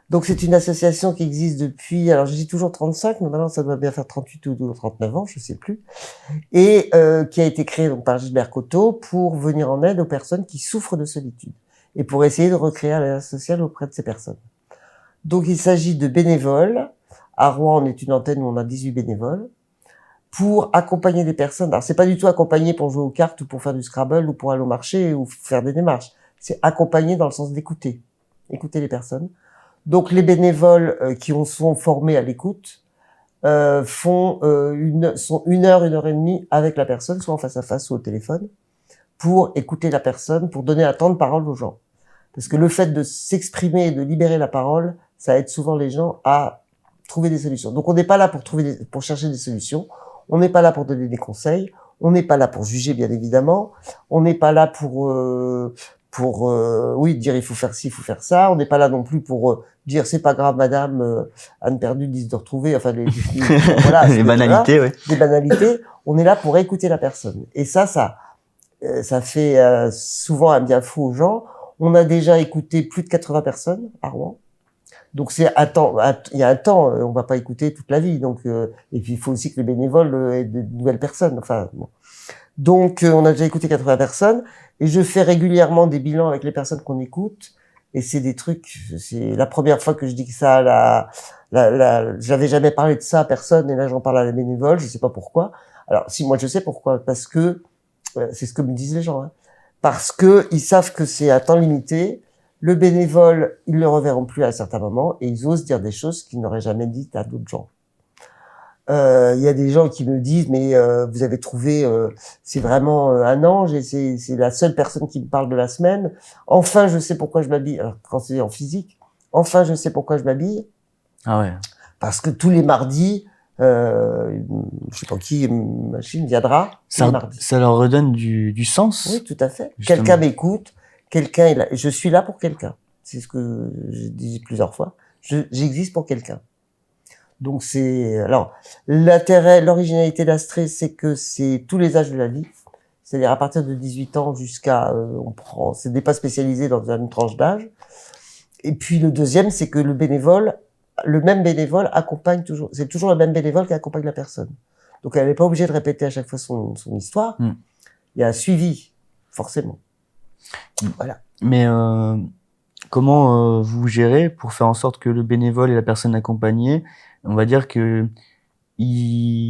Donc, c'est une association qui existe depuis, alors je dis toujours 35, mais maintenant ça doit bien faire 38 ou 39 ans, je sais plus. Et qui a été créée donc par Gilbert Coteau pour venir en aide aux personnes qui souffrent de solitude et pour essayer de recréer un lien social auprès de ces personnes. Donc, il s'agit de bénévoles. À Rouen, on est une antenne où on a 18 bénévoles pour accompagner les personnes. Alors, c'est pas du tout accompagner pour jouer aux cartes ou pour faire du Scrabble ou pour aller au marché ou faire des démarches. C'est accompagner dans le sens d'écouter. Écouter les personnes. Donc, les bénévoles qui sont formés à l'écoute sont 1 heure, 1 heure et demie avec la personne, soit en face à face ou au téléphone, pour écouter la personne, pour donner un temps de parole aux gens. Parce que le fait de s'exprimer et de libérer la parole, ça aide souvent les gens à trouver des solutions. Donc, on n'est pas là pour chercher des solutions. On n'est pas là pour donner des conseils. On n'est pas là pour juger, bien évidemment. On n'est pas là pour dire il faut faire ci, il faut faire ça. On n'est pas là non plus pour dire c'est pas grave, madame, Anne perdue, 10 de retrouver. Enfin, voilà. Les banalités, oui. Des banalités. On est là pour écouter la personne. Et ça ça fait souvent un bien fou aux gens. On a déjà écouté plus de 80 personnes à Rouen. Donc il y a un temps, on va pas écouter toute la vie. Donc et puis il faut aussi que les bénévoles aient de nouvelles personnes. Enfin bon. Donc on a déjà écouté 80 personnes et je fais régulièrement des bilans avec les personnes qu'on écoute. Et c'est des trucs. C'est la première fois que je dis que ça. J'avais jamais parlé de ça à personne et là j'en parle à la bénévole. Je sais pas pourquoi. Alors si moi je sais pourquoi, parce que c'est ce que me disent les gens. Hein. Parce que ils savent que c'est à temps limité. Le bénévole, ils le reverront plus à un certain moment et ils osent dire des choses qu'ils n'auraient jamais dites à d'autres gens. Il y a des gens qui me disent mais vous avez trouvé c'est vraiment un ange et c'est la seule personne qui me parle de la semaine. Enfin, je sais pourquoi je m'habille. Alors, quand c'est en physique, enfin, je sais pourquoi je m'habille. Ah ouais. Parce que tous les mardis, je sais pas qui, une machine viendra. Ça leur redonne du sens. Oui, tout à fait. Justement. Quelqu'un m'écoute. Quelqu'un est là. Je suis là pour quelqu'un. C'est ce que j'ai dit plusieurs fois. J'existe pour quelqu'un. Donc alors l'intérêt, l'originalité d'Astrée, c'est que c'est tous les âges de la vie. C'est-à-dire à partir de 18 ans jusqu'à, c'est des pas spécialisés dans une tranche d'âge. Et puis le deuxième, c'est que le même bénévole accompagne toujours. C'est toujours le même bénévole qui accompagne la personne. Donc elle n'est pas obligée de répéter à chaque fois son histoire. Il y a un suivi, forcément. Voilà. Mais comment vous gérez pour faire en sorte que le bénévole et la personne accompagnée, on va dire que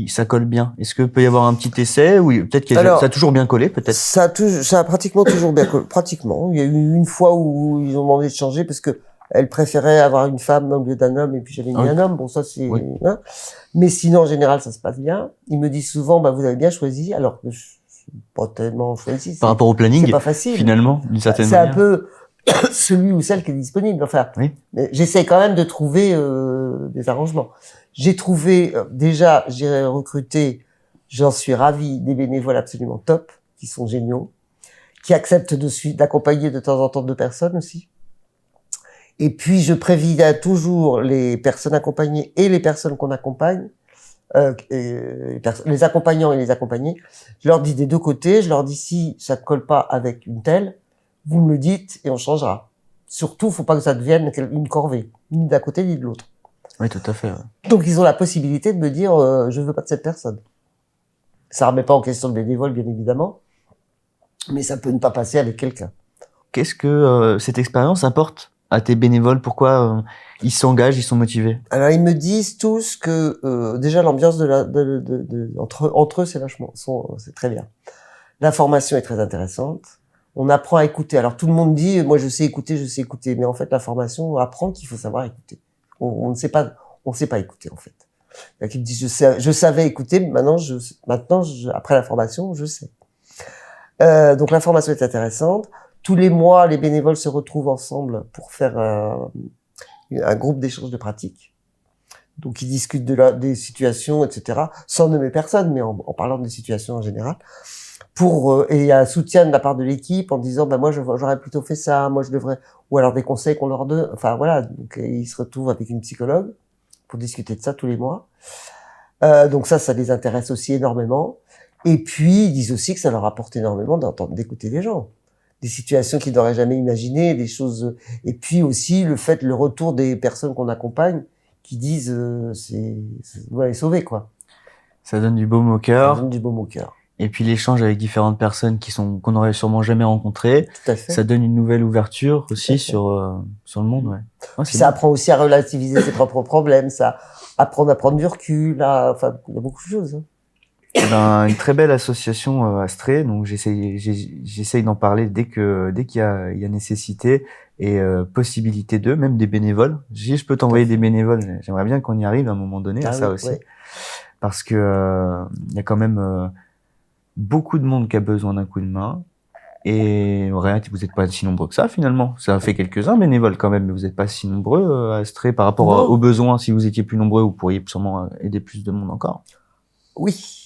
ça colle bien? Est-ce que peut y avoir un petit essai ou peut-être que ça a toujours bien collé, peut-être? Ça a pratiquement toujours bien collé. Pratiquement. Il y a eu une fois où ils ont demandé de changer parce que elle préférait avoir une femme au lieu d'un homme et puis j'avais mis un homme. Bon, ça c'est. Oui. Hein. Mais sinon, en général, ça se passe bien. Ils me disent souvent, vous avez bien choisi, alors que je suis pas tellement choisi. Par rapport au planning, c'est pas facile. Finalement, d'une certaine manière. C'est un peu celui ou celle qui est disponible. Enfin, oui. J'essaie quand même de trouver des arrangements. J'ai trouvé déjà, j'ai recruté, j'en suis ravi, des bénévoles absolument top, qui sont géniaux, qui acceptent d'accompagner de temps en temps 2 personnes aussi. Et puis je préviens toujours les personnes accompagnées et les personnes qu'on accompagne, les accompagnants et les accompagnés. Je leur dis des 2 côtés, je leur dis si ça ne colle pas avec une telle, vous me le dites et on changera. Surtout, faut pas que ça devienne une corvée, ni d'un côté ni de l'autre. Oui, tout à fait. Ouais. Donc, ils ont la possibilité de me dire, je veux pas de cette personne. Ça remet pas en question le bénévole, bien évidemment, mais ça peut ne pas passer avec quelqu'un. Qu'est-ce que cette expérience apporte à tes bénévoles? Pourquoi ils s'engagent, ils sont motivés? Alors, ils me disent tous que déjà l'ambiance entre eux, c'est c'est très bien. La formation est très intéressante. On apprend à écouter. Alors tout le monde dit, moi je sais écouter, mais en fait la formation apprend qu'il faut savoir écouter. On ne sait pas écouter en fait. Il y en a qui me disent, je savais écouter, maintenant après la formation, je sais. Donc la formation est intéressante. Tous les mois, les bénévoles se retrouvent ensemble pour faire un groupe d'échange de pratiques. Donc ils discutent des situations, etc. Sans nommer personne, mais en parlant des situations en général. Et il y a un soutien de la part de l'équipe en disant moi j'aurais plutôt fait ça, moi je devrais, ou alors des conseils qu'on leur donne. Enfin voilà, donc ils se retrouvent avec une psychologue pour discuter de ça tous les mois. Donc ça les intéresse aussi énormément. Et puis ils disent aussi que ça leur apporte énormément d'écouter les gens, des situations qu'ils n'auraient jamais imaginées, des choses. Et puis aussi le retour des personnes qu'on accompagne qui disent ouais, sauvé quoi. Ça donne du baume au cœur. Ça donne du baume au cœur. Et puis l'échange avec différentes personnes qu'on n'aurait sûrement jamais rencontrées, ça donne une nouvelle ouverture aussi sur le monde. Ouais. Ouais, ça apprend aussi à relativiser ses propres problèmes, ça apprend à prendre du recul, enfin il y a beaucoup de choses. Hein. Une très belle association Astrée, donc j'essaye d'en parler dès qu'il y a nécessité et possibilité d'eux, même des bénévoles. Si je peux t'envoyer des bénévoles, j'aimerais bien qu'on y arrive à un moment donné à ça aussi, parce que il y a quand même beaucoup de monde qui a besoin d'un coup de main. Et en réalité, vous n'êtes pas si nombreux que ça, finalement. Ça fait quelques-uns bénévoles quand même, mais vous n'êtes pas si nombreux à Astrée par rapport aux besoins. Si vous étiez plus nombreux, vous pourriez sûrement aider plus de monde encore. Oui.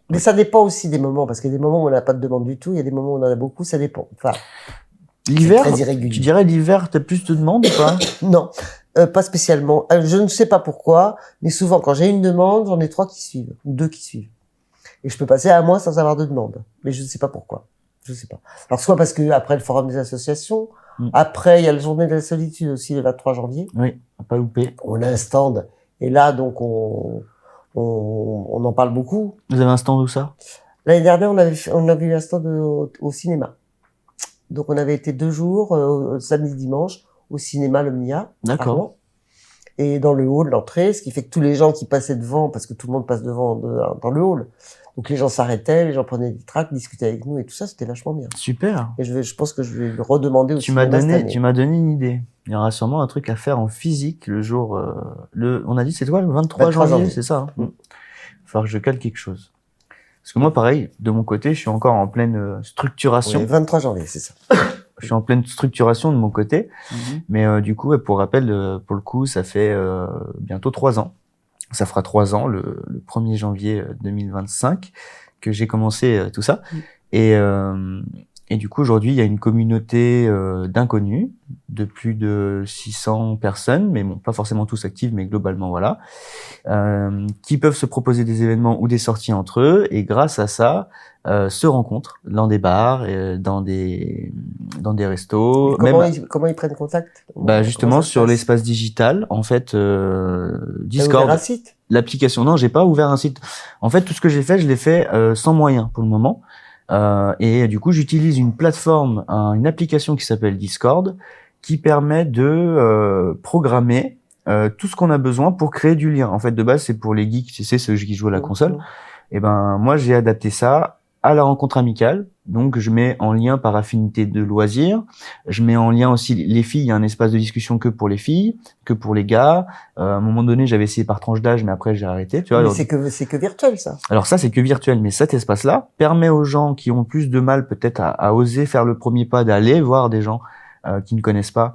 Mais ça dépend aussi des moments, parce qu'il y a des moments où on n'a pas de demande du tout, il y a des moments où on en a beaucoup, ça dépend. Enfin, l'hiver, tu dirais l'hiver, t'as plus de demandes ou pas? Non, pas spécialement. Je ne sais pas pourquoi, mais souvent, quand j'ai une demande, j'en ai 3 qui suivent, ou 2 qui suivent. Et je peux passer un mois sans avoir de demande. Mais je ne sais pas pourquoi. Je sais pas. Alors, soit parce que après le forum des associations, après, il y a la journée de la solitude aussi, le 23 janvier. Oui, on pas loupé. On a un stand. Et là, donc, on en parle beaucoup. Vous avez un stand où ça? L'année dernière, on avait eu un stand au cinéma. Donc, on avait été 2 jours, samedi, dimanche, au cinéma l'Omnia. D'accord. Et dans le hall, l'entrée, ce qui fait que tous les gens qui passaient devant, parce que tout le monde passe devant dans le hall, donc les gens s'arrêtaient, les gens prenaient des tracts, discutaient avec nous et tout ça, c'était vachement bien. Super. Et je pense que je vais le redemander au cinéma cette année. Tu m'as donné une idée. Il y aura sûrement un truc à faire en physique le jour, on a dit c'est quoi, le 23 janvier, c'est ça, hein. Il va falloir que je cale quelque chose. Parce que moi, pareil, de mon côté, je suis encore en pleine structuration. Oui, 23 janvier, c'est ça. Je suis en pleine structuration de mon côté. Mais du coup, pour rappel, pour le coup, ça fait bientôt 3 ans. Ça fera 3 ans, le 1er janvier 2025, que j'ai commencé tout ça. Et du coup, aujourd'hui, il y a une communauté d'inconnus, de plus de 600 personnes, mais bon, pas forcément tous actifs, mais globalement, voilà, qui peuvent se proposer des événements ou des sorties entre eux, et grâce à ça, se rencontrent dans des bars, dans des restos. Comment ils prennent contact? Bah justement sur l'espace digital, en fait, Discord. T'as ouvert un site? L'application, non, j'ai pas ouvert un site. En fait, tout ce que j'ai fait, je l'ai fait sans moyens pour le moment. Et du coup, j'utilise une plateforme, une application qui s'appelle Discord, qui permet de programmer tout ce qu'on a besoin pour créer du lien. En fait, de base, c'est pour les geeks, tu sais, ceux qui jouent à la console. Et ben, moi, j'ai adapté ça à la rencontre amicale. Donc, je mets en lien par affinité de loisirs. Je mets en lien aussi les filles. Il y a un espace de discussion que pour les filles, que pour les gars. À un moment donné, j'avais essayé par tranche d'âge, mais après, j'ai arrêté. Tu vois. Mais c'est que virtuel, ça. Alors ça, c'est que virtuel. Mais cet espace-là permet aux gens qui ont plus de mal peut-être à oser faire le premier pas, d'aller voir des gens qui ne connaissent pas.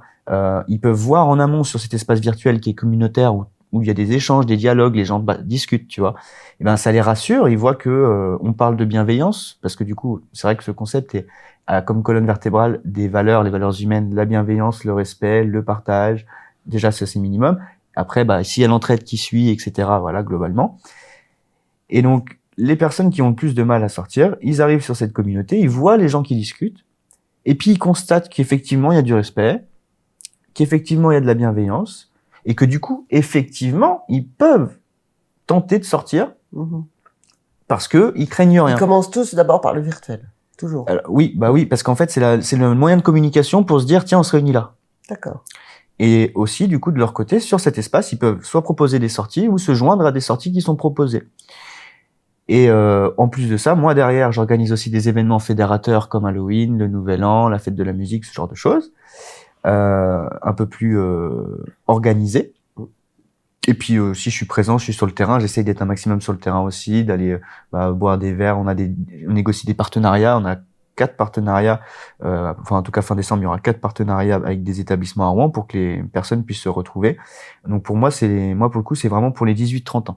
Ils peuvent voir en amont sur cet espace virtuel qui est communautaire où il y a des échanges, des dialogues, les gens discutent, tu vois. Et ben ça les rassure, ils voient que on parle de bienveillance, parce que du coup, c'est vrai que ce concept a comme colonne vertébrale des valeurs, les valeurs humaines, la bienveillance, le respect, le partage. Déjà, ça c'est minimum. Après, s'il y a l'entraide qui suit, etc. Voilà, globalement. Et donc, les personnes qui ont le plus de mal à sortir, ils arrivent sur cette communauté, ils voient les gens qui discutent, et puis ils constatent qu'effectivement, il y a du respect, qu'effectivement, il y a de la bienveillance, et que du coup, effectivement, ils peuvent tenter de sortir parce que ils craignent rien. Ils commencent tous d'abord par le virtuel, toujours. Alors, oui, parce qu'en fait, c'est le moyen de communication pour se dire, tiens, on se réunit là. D'accord. Et aussi, du coup, de leur côté, sur cet espace, ils peuvent soit proposer des sorties ou se joindre à des sorties qui sont proposées. Et en plus de ça, moi derrière, j'organise aussi des événements fédérateurs comme Halloween, le Nouvel An, la fête de la musique, ce genre de choses, un peu plus organisés. Et puis si je suis présent, je suis sur le terrain, j'essaye d'être un maximum sur le terrain aussi, d'aller boire des verres. On négocie des partenariats, on a 4 partenariats, enfin en tout cas fin décembre, il y aura 4 partenariats avec des établissements à Rouen pour que les personnes puissent se retrouver. Donc pour moi, pour le coup, c'est vraiment pour les 18-30 ans.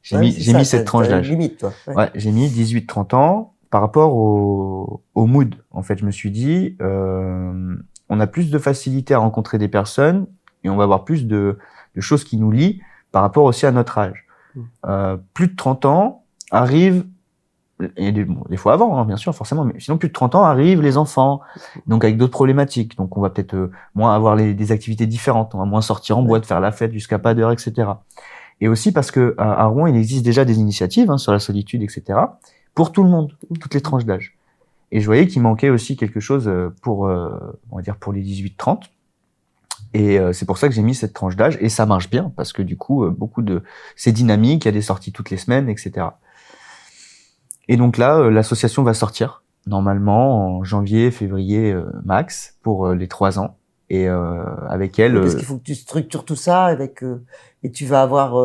J'ai mis cette tranche d'âge. Limite, toi. Ouais, j'ai mis 18-30 ans par rapport au mood. En fait, je me suis dit, on a plus de facilité à rencontrer des personnes et on va avoir plus de choses qui nous lient par rapport aussi à notre âge. Plus de 30 ans arrivent, et des fois avant, hein, bien sûr, forcément, mais sinon plus de 30 ans arrivent les enfants, donc avec d'autres problématiques. Donc on va peut-être moins avoir des activités différentes, on va moins sortir en boîte, faire la fête jusqu'à pas d'heure, etc. Et aussi parce que à Rouen, il existe déjà des initiatives sur la solitude, etc. pour tout le monde, toutes les tranches d'âge. Et je voyais qu'il manquait aussi quelque chose pour, on va dire, pour les 18-30. Et c'est pour ça que j'ai mis cette tranche d'âge. Et ça marche bien, parce que du coup, c'est dynamique, il y a des sorties toutes les semaines, etc. Et donc là, l'association va sortir, normalement, en janvier, février, max, pour les 3 ans. Et avec elle... Parce qu'il faut que tu structures tout ça et tu vas avoir...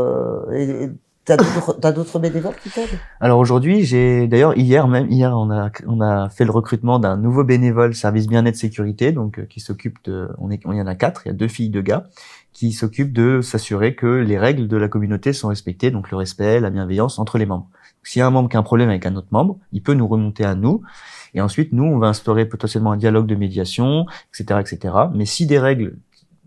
T'as d'autres bénévoles qui t'aident? Alors aujourd'hui, d'ailleurs hier, on a fait le recrutement d'un nouveau bénévole service bien-être sécurité, donc qui s'occupe il y en a 4, il y a 2 filles, 2 gars, qui s'occupent de s'assurer que les règles de la communauté sont respectées, donc le respect, la bienveillance entre les membres. S'il y a un membre qui a un problème avec un autre membre, il peut nous remonter à nous, et ensuite nous, on va instaurer potentiellement un dialogue de médiation, etc., etc. Mais si des règles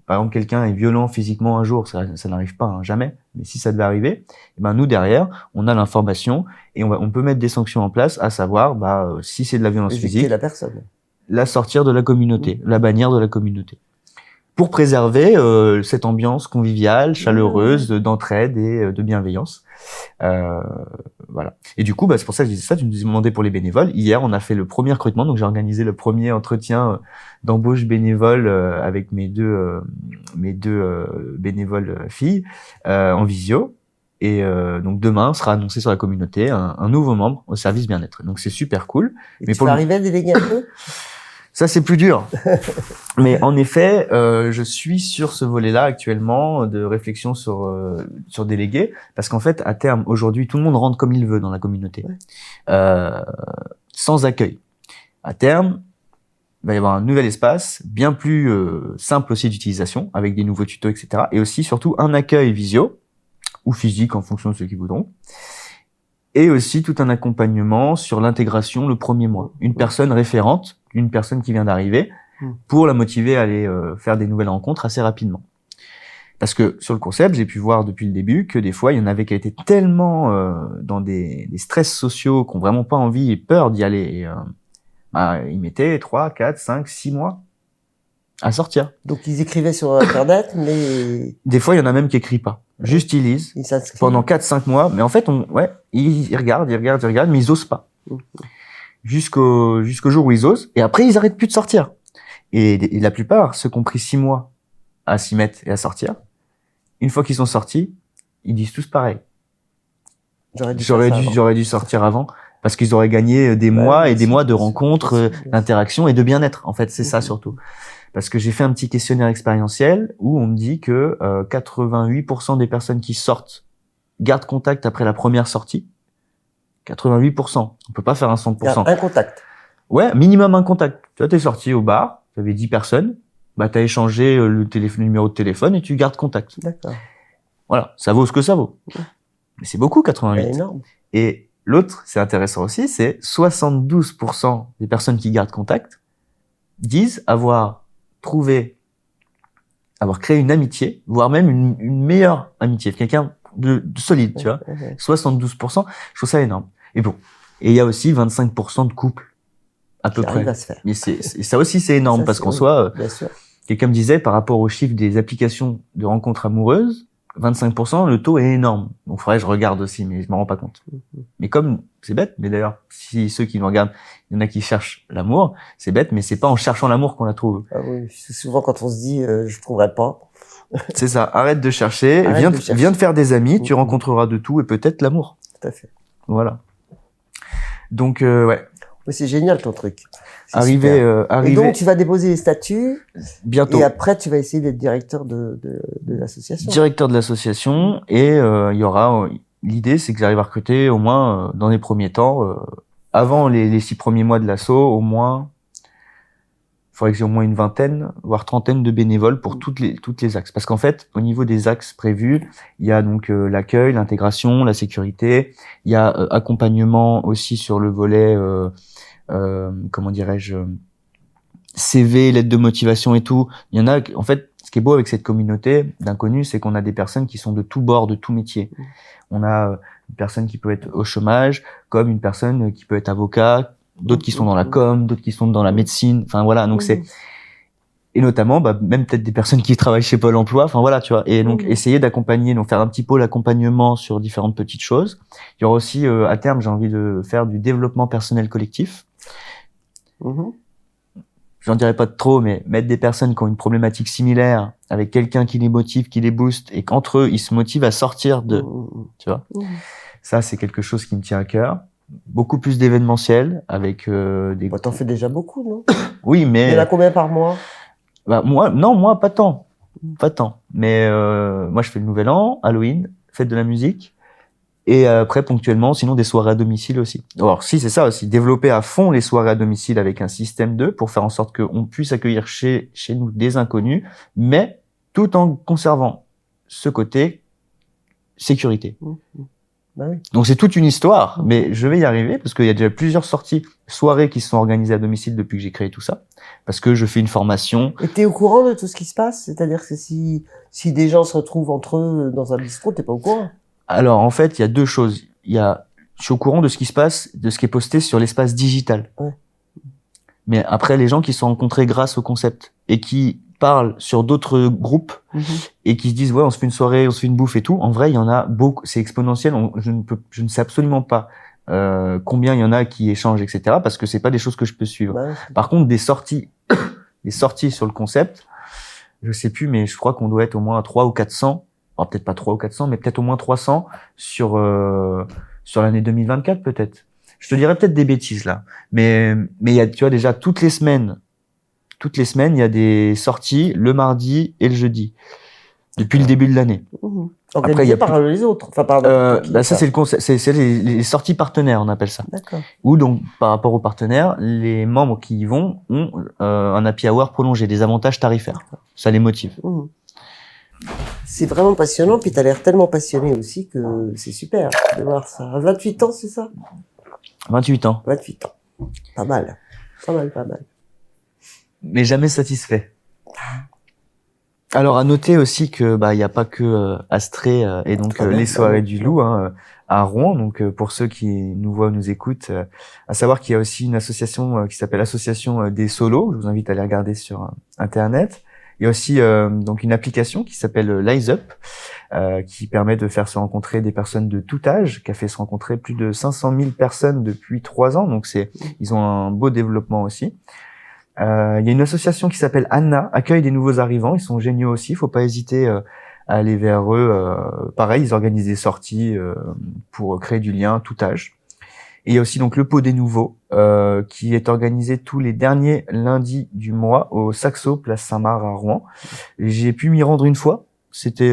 par exemple, quelqu'un est violent physiquement un jour, ça n'arrive pas, hein, jamais, mais si ça devait arriver, eh ben, nous, derrière, on a l'information et on peut mettre des sanctions en place, à savoir, si c'est de la violence Éviter physique, la personne. la sortir de la communauté, la bannir de la communauté. Pour préserver cette ambiance conviviale, chaleureuse, d'entraide et de bienveillance. Voilà. Et du coup, c'est pour ça que je disais ça, tu nous demandais pour les bénévoles. Hier, on a fait le premier recrutement, donc j'ai organisé le premier entretien d'embauche bénévole avec mes deux bénévoles filles en visio. Et donc demain sera annoncé sur la communauté un nouveau membre au service bien-être. Donc c'est super cool. Et mais tu vas arriver à déléguer un peu? Ça, c'est plus dur. Mais en effet, je suis sur ce volet-là actuellement de réflexion sur déléguer, parce qu'en fait, à terme, aujourd'hui, tout le monde rentre comme il veut dans la communauté, sans accueil. À terme, il va y avoir un nouvel espace, bien plus simple aussi d'utilisation, avec des nouveaux tutos, etc. Et aussi, surtout, un accueil visio, ou physique, en fonction de ceux qui voudront. Et aussi tout un accompagnement sur l'intégration le premier mois. Une personne référente, une personne qui vient d'arriver, pour la motiver à aller faire des nouvelles rencontres assez rapidement. Parce que sur le concept, j'ai pu voir depuis le début que des fois, il y en avait qui étaient tellement dans des stress sociaux, qui n'ont vraiment pas envie et peur d'y aller. Et, ils mettaient 3, 4, 5, 6 mois à sortir. Donc ils écrivaient sur Internet, mais... Des fois, il y en a même qui écrivent pas. Juste ils lisent Ils s'inscrivent. pendant 4-5 mois. Mais en fait, ils regardent, mais ils osent pas. Jusqu'au jour où ils osent. Et après, ils arrêtent plus de sortir. Et la plupart, ceux qui ont pris 6 mois à s'y mettre et à sortir, une fois qu'ils sont sortis, ils disent tous pareil. J'aurais dû sortir avant. Parce qu'ils auraient gagné des mois et des mois de rencontres, d'interaction et de bien-être. En fait, c'est ça surtout. Parce que j'ai fait un petit questionnaire expérientiel où on me dit que 88% des personnes qui sortent gardent contact après la première sortie. 88%. On peut pas faire un 100%. Un contact. Ouais, minimum un contact. Tu vois, t'es sorti au bar, t'avais 10 personnes, t'as échangé le numéro de téléphone et tu gardes contact. D'accord. Voilà, ça vaut ce que ça vaut. Mais c'est beaucoup, 88. C'est énorme. Et l'autre, c'est intéressant aussi, c'est 72% des personnes qui gardent contact disent avoir créé une amitié, voire même une meilleure amitié, quelqu'un de solide, tu vois. 72%, je trouve ça énorme. Et bon, et il y a aussi 25% de couples, à peu près. À se faire. Mais ça aussi, c'est énorme, Ça, parce qu'en soi, quelqu'un me disait, par rapport aux chiffres des applications de rencontres amoureuses, 25%, le taux est énorme. Donc, faudrait que je regarde aussi, mais je m'en rends pas compte. Mais comme, c'est bête, mais d'ailleurs, si ceux qui nous regardent, il y en a qui cherchent l'amour, c'est bête, mais c'est pas en cherchant l'amour qu'on la trouve. Ah oui, souvent quand on se dit, je trouverai pas. C'est ça, arrête de chercher, viens de faire des amis, tu rencontreras de tout et peut-être l'amour. Tout à fait. Voilà. Donc, ouais. Mais c'est génial ton truc. Arriver. Et donc tu vas déposer les statuts. Bientôt. Et après tu vas essayer d'être directeur de l'association. Directeur de l'association et il y aura. L'idée c'est que j'arrive à recruter au moins dans les premiers temps, avant les 6 premiers mois de l'asso, au moins. Il faudrait que j'ai au moins une vingtaine, voire trentaine de bénévoles pour toutes les axes. Parce qu'en fait, au niveau des axes prévus, il y a donc l'accueil, l'intégration, la sécurité. Il y a accompagnement aussi sur le volet, comment dirais-je, CV, lettre de motivation et tout. Il y en a, en fait, ce qui est beau avec cette communauté d'inconnus, c'est qu'on a des personnes qui sont de tous bords, de tous métiers. On a une personne qui peut être au chômage, comme une personne qui peut être avocat, d'autres qui sont dans la com, d'autres qui sont dans la médecine, enfin voilà, donc et notamment même peut-être des personnes qui travaillent chez Pôle emploi, enfin voilà, tu vois, et donc essayer d'accompagner, donc faire un petit pôle accompagnement sur différentes petites choses. Il y aura aussi à terme, j'ai envie de faire du développement personnel collectif. J'en dirai pas trop, mais mettre des personnes qui ont une problématique similaire avec quelqu'un qui les motive, qui les booste, et qu'entre eux ils se motivent à sortir de, tu vois. Ça c'est quelque chose qui me tient à cœur. Beaucoup plus d'événementiel avec des. T'en fais déjà beaucoup, non? Oui, mais. Il y en a combien par mois? Moi pas tant, Mais moi je fais le Nouvel An, Halloween, fête de la musique, et après ponctuellement, sinon des soirées à domicile aussi. Alors si c'est ça aussi, développer à fond les soirées à domicile avec un système pour faire en sorte qu'on puisse accueillir chez nous des inconnus, mais tout en conservant ce côté sécurité. Bah oui. Donc c'est toute une histoire, mais je vais y arriver parce qu'il y a déjà plusieurs soirées qui se sont organisées à domicile depuis que j'ai créé tout ça, parce que je fais une formation. Et t'es au courant de tout ce qui se passe? C'est-à-dire que si des gens se retrouvent entre eux dans un bistrot, t'es pas au courant? Alors en fait, il y a deux choses. Je suis au courant de ce qui se passe, de ce qui est posté sur l'espace digital. Ouais. Mais après, les gens qui se sont rencontrés grâce au concept et qui parlent sur d'autres groupes et qui se disent ouais, on se fait une soirée, on se fait une bouffe et tout. En vrai, il y en a beaucoup. C'est exponentiel. Je ne sais absolument pas combien il y en a qui échangent, etc. Parce que c'est pas des choses que je peux suivre. Ouais. Par contre, des sorties sur le concept, je sais plus, mais je crois qu'on doit être au moins à 300 ou 400. Alors peut-être pas 300 ou 400, mais peut-être au moins 300 sur l'année 2024 peut-être. Je te dirais peut-être des bêtises là, mais il y a, tu vois, déjà toutes les semaines, il y a des sorties le mardi et le jeudi depuis le début de l'année. Après, il y a par les autres. Enfin, pardon. Ça c'est le concept, c'est les sorties partenaires, on appelle ça. D'accord. Ou donc par rapport aux partenaires, les membres qui y vont ont un happy hour prolongé, des avantages tarifaires. Ça les motive. C'est vraiment passionnant, puis t'as l'air tellement passionné aussi que c'est super de voir ça. À 28 ans, c'est ça? 28 ans. 28 ans. Pas mal. Pas mal. Mais jamais satisfait. Alors à noter aussi que il y a pas que Astrée et donc les soirées du loup à Rouen. Donc pour ceux qui nous voient ou nous écoutent, à savoir qu'il y a aussi une association qui s'appelle Association des Solos. Je vous invite à aller regarder sur internet. Il y a aussi donc une application qui s'appelle Lize Up, qui permet de faire se rencontrer des personnes de tout âge, qui a fait se rencontrer plus de 500 000 personnes depuis 3 ans. Donc ils ont un beau développement aussi. Il y a une association qui s'appelle Anna, accueille des nouveaux arrivants. Ils sont géniaux aussi. Faut pas hésiter à aller vers eux. Pareil, ils organisent des sorties pour créer du lien, tout âge. Et il y a aussi donc le pot des nouveaux qui est organisé tous les derniers lundis du mois au Saxo, place Saint-Marc à Rouen. J'ai pu m'y rendre une fois. C'était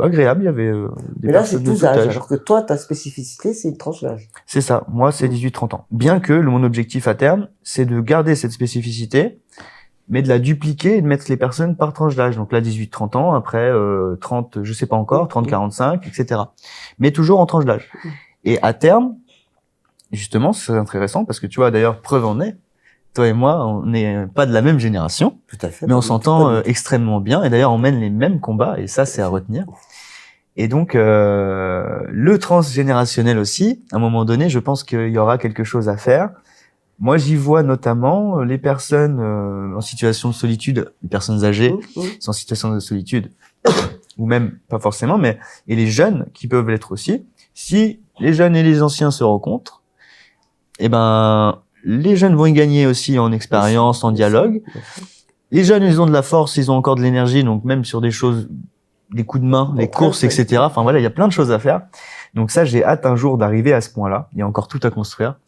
agréable. Il y avait des mais là, c'est personnes de tous tout âges, âge. alors que toi, ta spécificité, c'est une tranche d'âge. C'est ça. Moi, c'est 18-30 ans. Bien que mon objectif à terme, c'est de garder cette spécificité, mais de la dupliquer et de mettre les personnes par tranche d'âge. Donc là, 18-30 ans, après 30, je sais pas encore, 30-45, etc. Mais toujours en tranche d'âge. Et à terme, justement, c'est intéressant parce que tu vois, d'ailleurs, preuve en est, toi et moi, on n'est pas de la même génération, tout à fait, mais on s'entend extrêmement bien. Et d'ailleurs, on mène les mêmes combats, et ça, c'est à retenir. Et donc, le transgénérationnel aussi, à un moment donné, je pense qu'il y aura quelque chose à faire. Moi, j'y vois notamment les personnes en situation de solitude, les personnes âgées sont en situation de solitude, ou même pas forcément, mais et les jeunes qui peuvent l'être aussi. Si les jeunes et les anciens se rencontrent, eh ben, les jeunes vont y gagner aussi en expérience, en dialogue. Les jeunes, ils ont de la force, ils ont encore de l'énergie, donc même sur des choses, des coups de main, les courses, etc. Enfin voilà, il y a plein de choses à faire. Donc ça, j'ai hâte un jour d'arriver à ce point-là. Il y a encore tout à construire.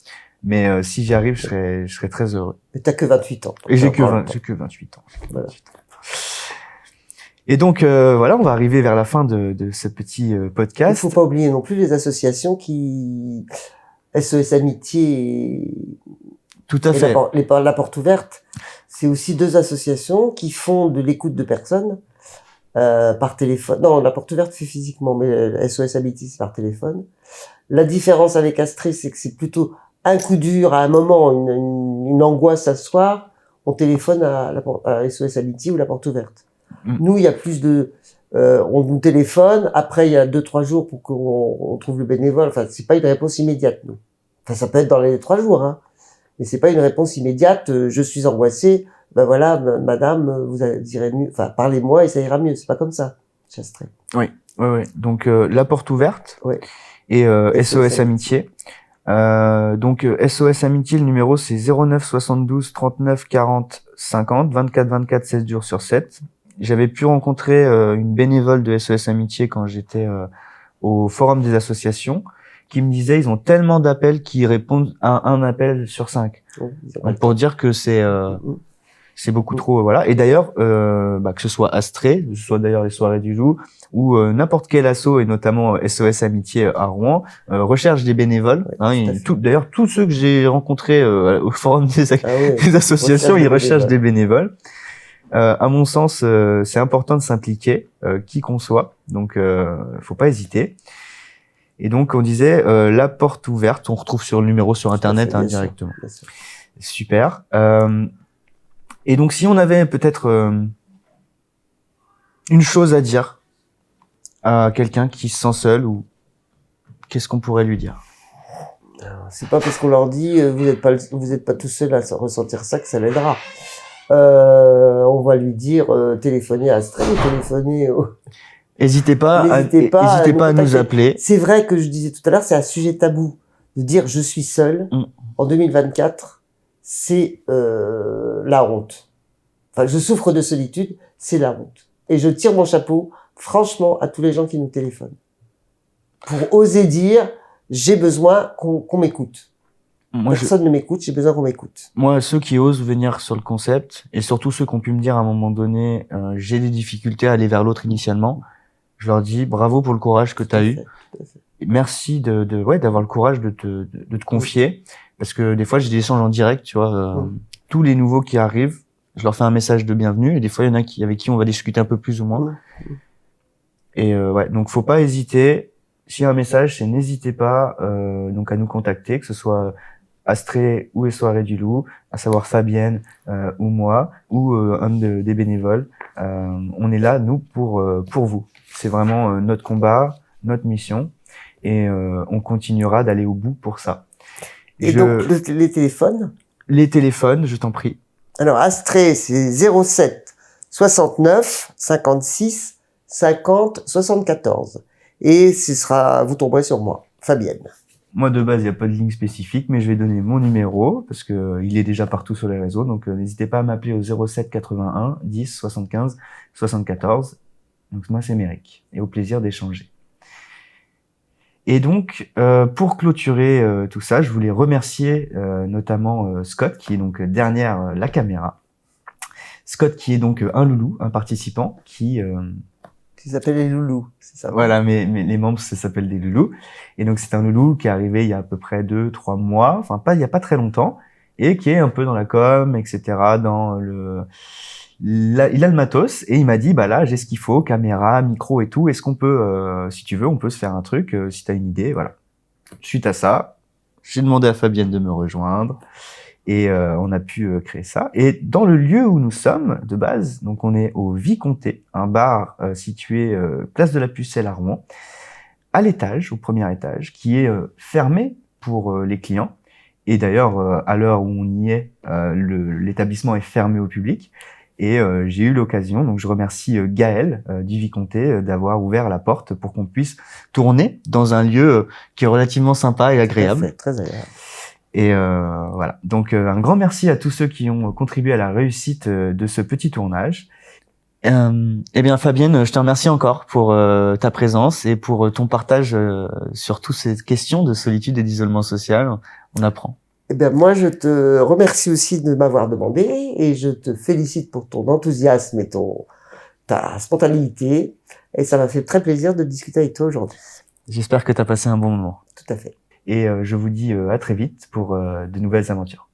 Mais si j'y arrive, je serais très heureux. Mais t'as que 28 ans. Et j'ai que 28 ans. Voilà. Et donc voilà, on va arriver vers la fin de ce petit podcast. Il faut pas oublier non plus les associations qui SOS Amitié tout à fait. La Porte Ouverte, c'est aussi 2 associations qui font de l'écoute de personnes par téléphone. Non, La Porte Ouverte fait physiquement, mais SOS Amitié c'est par téléphone. La différence avec Astrée, c'est que c'est plutôt un coup dur à un moment, une angoisse à soir, on téléphone à SOS Amitié ou La Porte Ouverte. Nous, il y a plus de on nous téléphone, après il y a 2-3 jours pour qu'on trouve le bénévole. Enfin, c'est pas une réponse immédiate, nous. Enfin, ça peut être dans les 3 jours, hein. Mais c'est pas une réponse immédiate. Je suis angoissé. Ben voilà, madame, vous irez mieux. Enfin, parlez-moi et ça ira mieux. C'est pas comme ça, Astrée. Oui. Donc La Porte Ouverte et SOS Amitié. Donc SOS Amitié, le numéro c'est 09 72 39 40 50, 24 7 jours sur 7. J'avais pu rencontrer une bénévole de SOS Amitié quand j'étais au forum des associations, qui me disait ils ont tellement d'appels qu'ils répondent à un appel sur 5. Donc pour dire que c'est beaucoup trop, voilà. Et d'ailleurs, que ce soit Astrée, que ce soit d'ailleurs les soirées du loup, ou n'importe quel asso, et notamment SOS Amitié à Rouen, recherche des bénévoles. D'ailleurs, tous ceux que j'ai rencontrés au forum des associations, ils recherchent des bénévoles. À mon sens, c'est important de s'impliquer, qui qu'on soit. Donc, faut pas hésiter. Et donc, on disait la porte ouverte. On retrouve sur le numéro sur Internet Bien directement. sûr, bien sûr. Super. Et donc, si on avait peut-être une chose à dire à quelqu'un qui se sent seul, ou qu'est-ce qu'on pourrait lui dire? C'est pas parce qu'on leur dit vous êtes pas tout seul à ressentir ça que ça l'aidera. On va lui dire téléphonez à Astray, téléphonez N'hésitez pas à nous appeler. C'est vrai que je disais tout à l'heure, c'est un sujet tabou de dire je suis seul en 2024, c'est la honte. Enfin, je souffre de solitude, c'est la honte. Et je tire mon chapeau, franchement, à tous les gens qui nous téléphonent pour oser dire j'ai besoin qu'on m'écoute. Personne ne m'écoute, j'ai besoin qu'on m'écoute. Moi, ceux qui osent venir sur le concept, et surtout ceux qui ont pu me dire à un moment donné, j'ai des difficultés à aller vers l'autre initialement, je leur dis bravo pour le courage que tu as eu. Merci d'avoir le courage de te confier, parce que des fois j'ai des échanges en direct, tu vois, tous les nouveaux qui arrivent, je leur fais un message de bienvenue, et des fois il y en a avec qui on va discuter un peu plus ou moins. Et donc faut pas hésiter. S'il y a un message, c'est n'hésitez pas donc à nous contacter, que ce soit Astray ou les soirées du loup, à savoir Fabienne ou moi ou un des bénévoles. On est là nous pour vous. C'est vraiment notre combat, notre mission, et on continuera d'aller au bout pour ça. Et donc les téléphones? Les téléphones, je t'en prie. Alors Astray, c'est 07 69 56 50 74. Et vous tomberez sur moi, Fabienne. Moi, de base, il n'y a pas de ligne spécifique, mais je vais donner mon numéro, parce que il est déjà partout sur les réseaux. Donc, n'hésitez pas à m'appeler au 07 81 10 75 74. Donc, moi, c'est Méric. Et au plaisir d'échanger. Et donc, pour clôturer tout ça, je voulais remercier notamment Scott, qui est donc derrière la caméra. Scott, qui est donc un loulou, un participant, qui s'appelle les loulous, c'est ça. Voilà, mais les membres, ça s'appelle des loulous. Et donc, c'est un loulou qui est arrivé il y a à peu près 2-3 mois, enfin, il y a pas très longtemps, et qui est un peu dans la com, etc., il a le matos, et il m'a dit, bah là, j'ai ce qu'il faut, caméra, micro et tout, est-ce qu'on peut, si tu veux, on peut se faire un truc, si t'as une idée, voilà. Suite à ça, j'ai demandé à Fabienne de me rejoindre, et on a pu créer ça. Et dans le lieu où nous sommes, de base, donc on est au Vicomté, un bar situé place de la Pucelle à Rouen, à l'étage, au premier étage, qui est fermé pour les clients. Et d'ailleurs, à l'heure où on y est, l'établissement est fermé au public. Et j'ai eu l'occasion, donc je remercie Gaël du Vicomté d'avoir ouvert la porte pour qu'on puisse tourner dans un lieu qui est relativement sympa et agréable. Très agréable. Et voilà. Donc un grand merci à tous ceux qui ont contribué à la réussite de ce petit tournage. Eh bien Fabienne, je te remercie encore pour ta présence et pour ton partage sur toutes ces questions de solitude et d'isolement social. On apprend. Eh bien moi je te remercie aussi de m'avoir demandé et je te félicite pour ton enthousiasme et ta spontanéité. Et ça m'a fait très plaisir de discuter avec toi aujourd'hui. J'espère que tu as passé un bon moment. Tout à fait. Et je vous dis à très vite pour de nouvelles aventures.